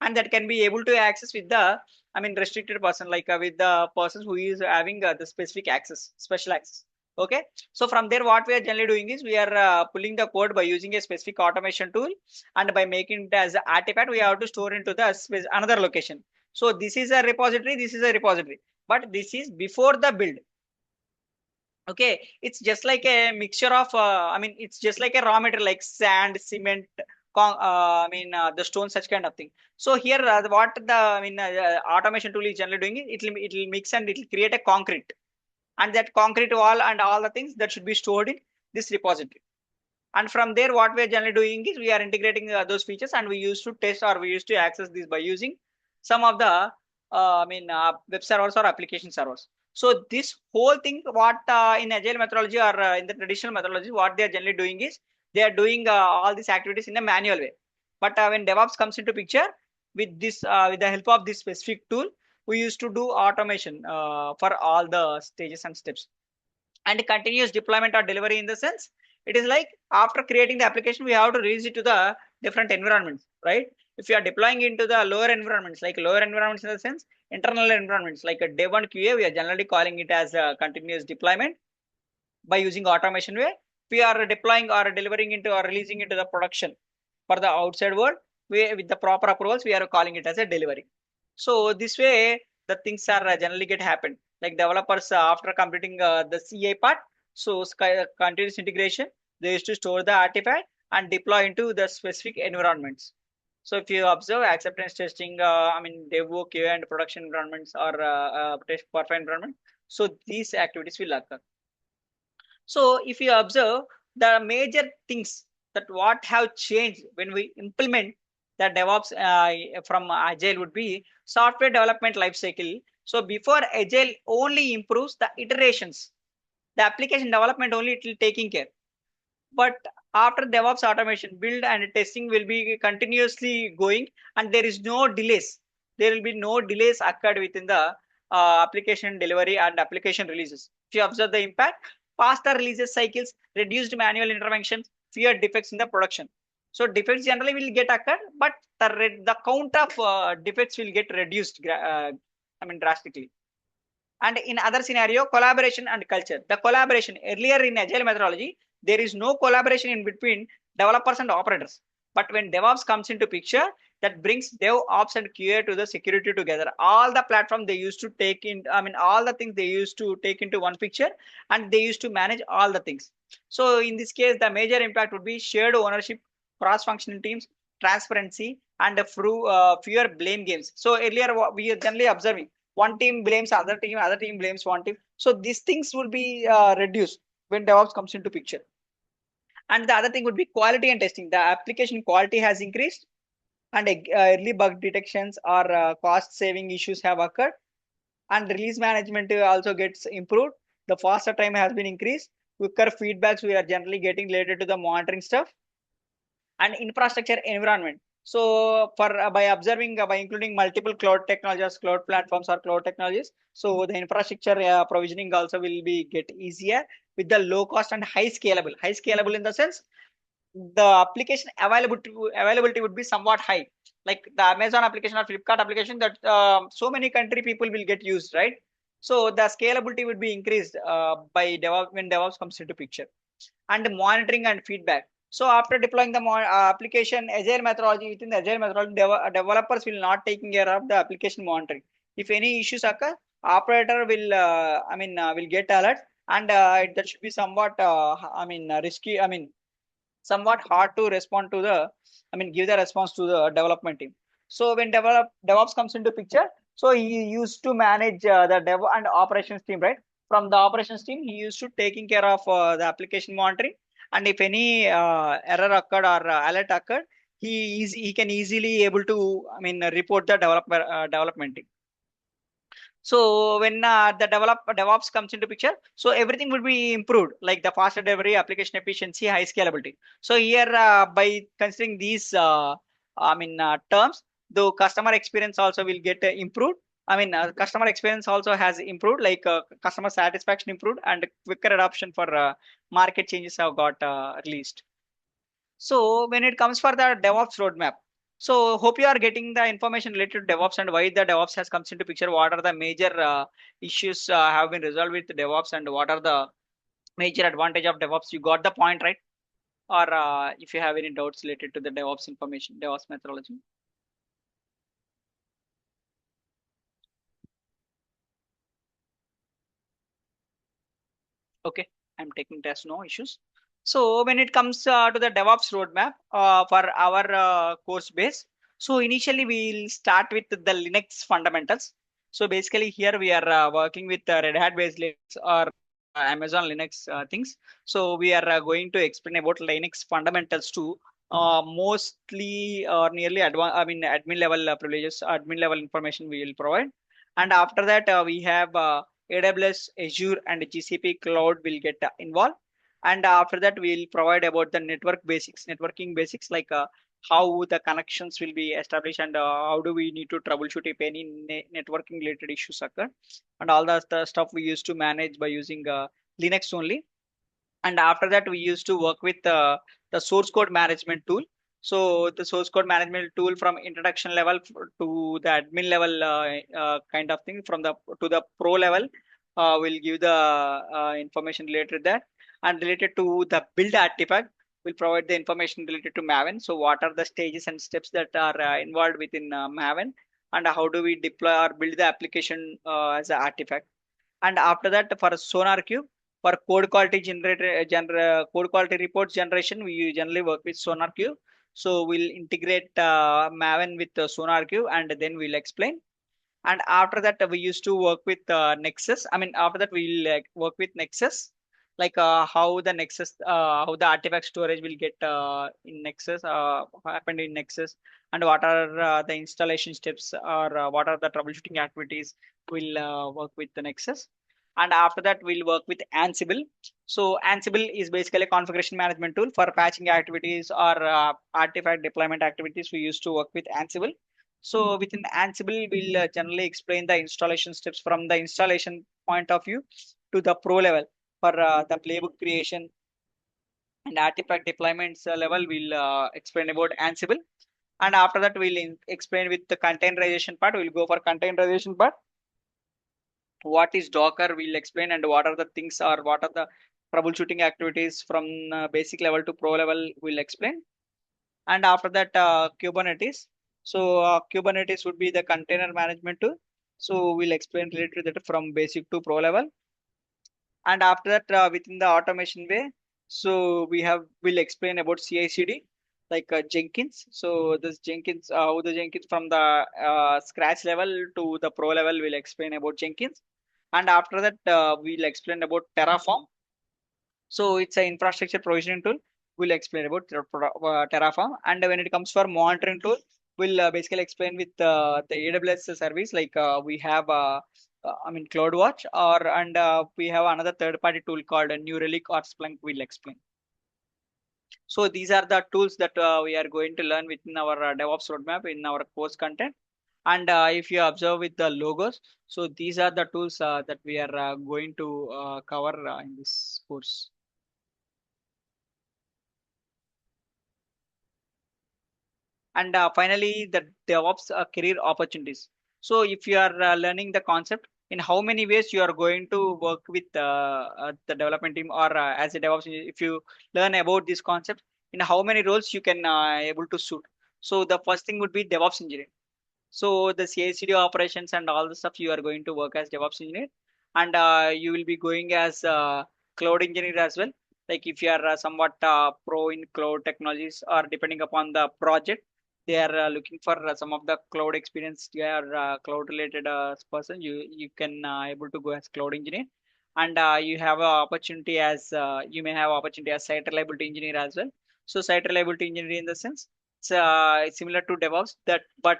and that can be able to access with the, I mean, restricted person, like with the persons who is having the specific access, special access. Okay, so from there what we are generally doing is we are pulling the code by using a specific automation tool, and by making it as an artifact we have to store into the another location. So this is a repository, this is a repository, but this is before the build. Okay, it's just like a mixture of I mean, it's just like a raw material like sand, cement, the stone, such kind of thing. So here what the, automation tool is generally doing is it will mix and it will create a concrete, and that concrete wall and all the things that should be stored in this repository. And from there what we are generally doing is we are integrating those features, and we used to test or we used to access this by using some of the web servers or application servers. So this whole thing, what in agile methodology or in the traditional methodology, what they are generally doing is they are doing all these activities in a manual way. But when DevOps comes into picture, with this with the help of this specific tool, we used to do automation for all the stages and steps. And continuous deployment or delivery, in the sense, it is like after creating the application we have to release it to the different environments, right? If you are deploying into the lower environments, like lower environments in the sense internal environments like a dev and QA, we are generally calling it as a continuous deployment by using automation way. We are deploying or delivering into or releasing into the production for the outside world, with the proper approvals we are calling it as a delivery. So this way the things are generally get happen, like developers after completing the CA part, so continuous integration, they used to store the artifact and deploy into the specific environments. So if you observe acceptance testing, dev, QA and production environments or test perfect environment, so these activities will occur. So if you observe the major things that what have changed when we implement the DevOps from Agile would be software development lifecycle. So before Agile only improves the iterations, the application development only it will taking care. But after DevOps automation, build and testing will be continuously going, and there is no delays. There will be no delays occurred within the application delivery and application releases. If you observe the impact, faster releases cycles, reduced manual interventions, fewer defects in the production. So defects generally will get occurred, but the count of defects will get reduced drastically. And in other scenario, collaboration and culture. The collaboration earlier in agile methodology, there is no collaboration in between developers and operators. But when DevOps comes into picture, that brings DevOps and QA to the security together. All the platform they used to take in, all the things they used to take into one picture, and they used to manage all the things. So in this case, the major impact would be shared ownership, cross-functional teams, transparency, and fewer blame games. So earlier we are generally observing one team blames other team blames one team. So these things will be reduced when DevOps comes into picture. And the other thing would be quality and testing. The application quality has increased, and early bug detections or cost saving issues have occurred, and release management also gets improved. The faster time has been increased. Quicker feedbacks we are generally getting related to the monitoring stuff. And infrastructure environment. So for by observing by including multiple cloud technologies, cloud platforms or cloud technologies, so the infrastructure provisioning also will be get easier with the low cost and high scalable. High scalable in the sense the application availability would be somewhat high, like the Amazon application or Flipkart application that so many country people will get used, right? So the scalability would be increased by DevOps when DevOps comes into picture. And monitoring and feedback. So after deploying the application agile methodology, within the agile methodology, developers will not taking care of the application monitoring. If any issues occur, operator will will get alert, and that should be somewhat risky. Somewhat hard to respond to the give the response to the development team. So when DevOps comes into picture, so he used to manage the dev and operations team, right? From the operations team, he used to taking care of the application monitoring, and if any error occurred or alert occurred, he can easily able to, I mean, report the development team. So when the DevOps comes into picture, so everything will be improved, like the faster delivery, application efficiency, high scalability. So here, by considering these, I mean, terms, the customer experience also will get improved. I mean, customer experience also has improved, like customer satisfaction improved, and quicker adoption for market changes have got released. So when it comes for the DevOps roadmap, so hope you are getting the information related to DevOps and why the DevOps has comes into picture. What are the major issues have been resolved with DevOps, and what are the major advantage of DevOps? You got the point, right? Or if you have any doubts related to the DevOps information, DevOps methodology. Okay, I'm taking test, no issues. So when it comes to the DevOps roadmap for our course base, so initially we'll start with the Linux fundamentals. So basically here we are working with Red Hat based Linux or Amazon Linux things. So we are going to explain about Linux fundamentals too. Mostly or nearly advanced, I mean, admin level privileges, admin level information we will provide. And after that, we have AWS, Azure, and GCP cloud will get involved. And after that, we'll provide about the network basics, networking basics, like how the connections will be established, and how do we need to troubleshoot if any networking related issues occur, and all the stuff we used to manage by using Linux only. And after that, we used to work with the source code management tool. So the source code management tool from introduction level to the admin level kind of thing, from the to the pro level, will give the information related to that. And related to the build artifact, will provide the information related to Maven. So what are the stages and steps that are involved within Maven, and how do we deploy or build the application as an artifact. And after that, for Sonar Cube, for code quality code quality reports generation, we generally work with Sonar Cube. So we'll integrate Maven with Sonar Cube, and then we'll explain. And after that, we used to work with Nexus. I mean, after that, we'll work with Nexus, like how the Nexus, how the artifact storage will get in Nexus, happened in Nexus, and what are the installation steps, or what are the troubleshooting activities we'll work with the Nexus. And after that, we'll work with Ansible. So Ansible is basically a configuration management tool for patching activities or artifact deployment activities. We used to work with Ansible. So within Ansible, we'll generally explain the installation steps from the installation point of view to the pro level for the playbook creation and artifact deployments level. We'll explain about Ansible. And after that, we'll explain with the containerization part. We'll go for containerization part. What is Docker? We'll explain, and what are the things, or what are the troubleshooting activities from basic level to pro level. We'll explain. And after that, Kubernetes. So Kubernetes would be the container management tool. So we'll explain related to that from basic to pro level. And after that, within the automation way, so we'll explain about CI/CD, like Jenkins. So this Jenkins, how the Jenkins from the scratch level to the pro level, we'll explain about Jenkins. And after that, we'll explain about Terraform. So it's an infrastructure provisioning tool. We'll explain about Terraform. And when it comes for monitoring tool, we'll basically explain with the AWS service, like we have, I mean, CloudWatch, or and we have another third-party tool called a New Relic or Splunk. We'll explain. So these are the tools that we are going to learn within our DevOps roadmap in our course content. And if you observe with the logos, so these are the tools that we are going to cover in this course. And finally, the DevOps career opportunities. So if you are learning the concept, in how many ways you are going to work with the development team, or as a DevOps engineer, if you learn about this concept, in how many roles you can able to suit. So the first thing would be DevOps engineer. So the CI/CD operations and all the stuff, you are going to work as DevOps engineer, and you will be going as cloud engineer as well. Like if you are somewhat pro in cloud technologies, or depending upon the project, they are looking for some of the cloud experience. You are cloud related person. You can able to go as cloud engineer. and you have a opportunity as you may have opportunity as site reliability engineer as well. So site reliability engineer in the sense it's similar to DevOps that, but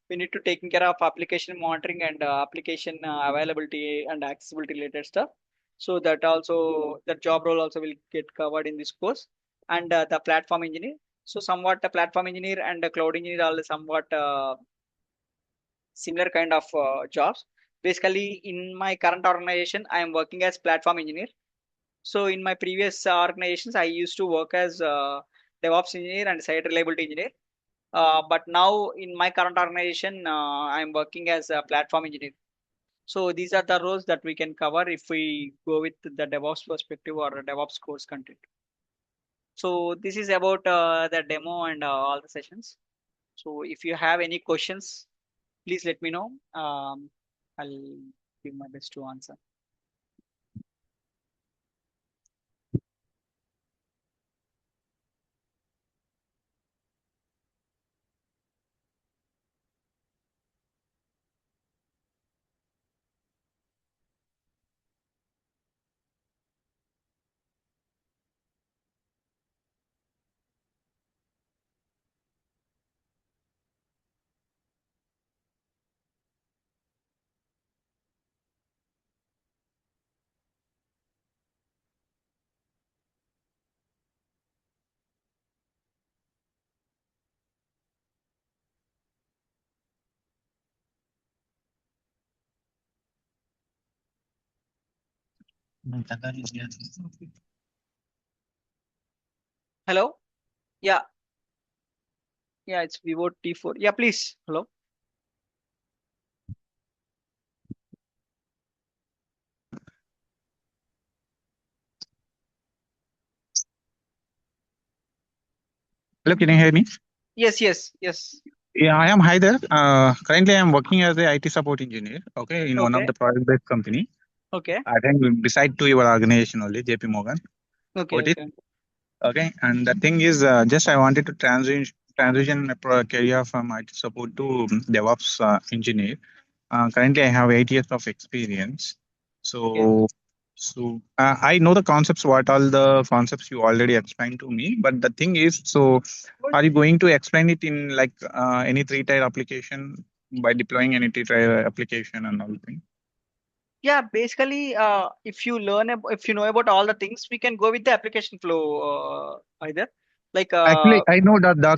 we need to taking care of application monitoring and application availability and accessibility related stuff. So that also, the job role also will get covered in this course. And the platform engineer, so somewhat the platform engineer and the cloud engineer are somewhat similar kind of jobs. Basically, in my current organization, I am working as platform engineer. So in my previous organizations, I used to work as DevOps engineer and site reliability engineer. But now in my current organization, I am working as a platform engineer. So these are the roles that we can cover if we go with the DevOps perspective or DevOps course content. So this is about the demo and all the sessions. So if you have any questions, please let me know. I'll give my best to answer. Hello? Yeah, yeah, it's Vivo T4. Yeah, please. Hello? Hello, can you hear me? Yes, yes, yes. Yeah, I am Haider. Currently, I am working as a IT support engineer. Okay, in one of Okay, the product-based company. okay, I think beside to your organization only, JP Morgan. okay, What is okay, okay? And the thing is, just I wanted to transition a career from IT support to DevOps engineer. Currently, I have 8 years of experience. okay. So, I know the concepts, what all the concepts you already explained to me. But the thing is, so are you going to explain it in like any three-tier application by deploying any three-tier application and all things? Yeah, basically, if you if you know about all the things, we can go with the application flow either. Like, Actually, I know that the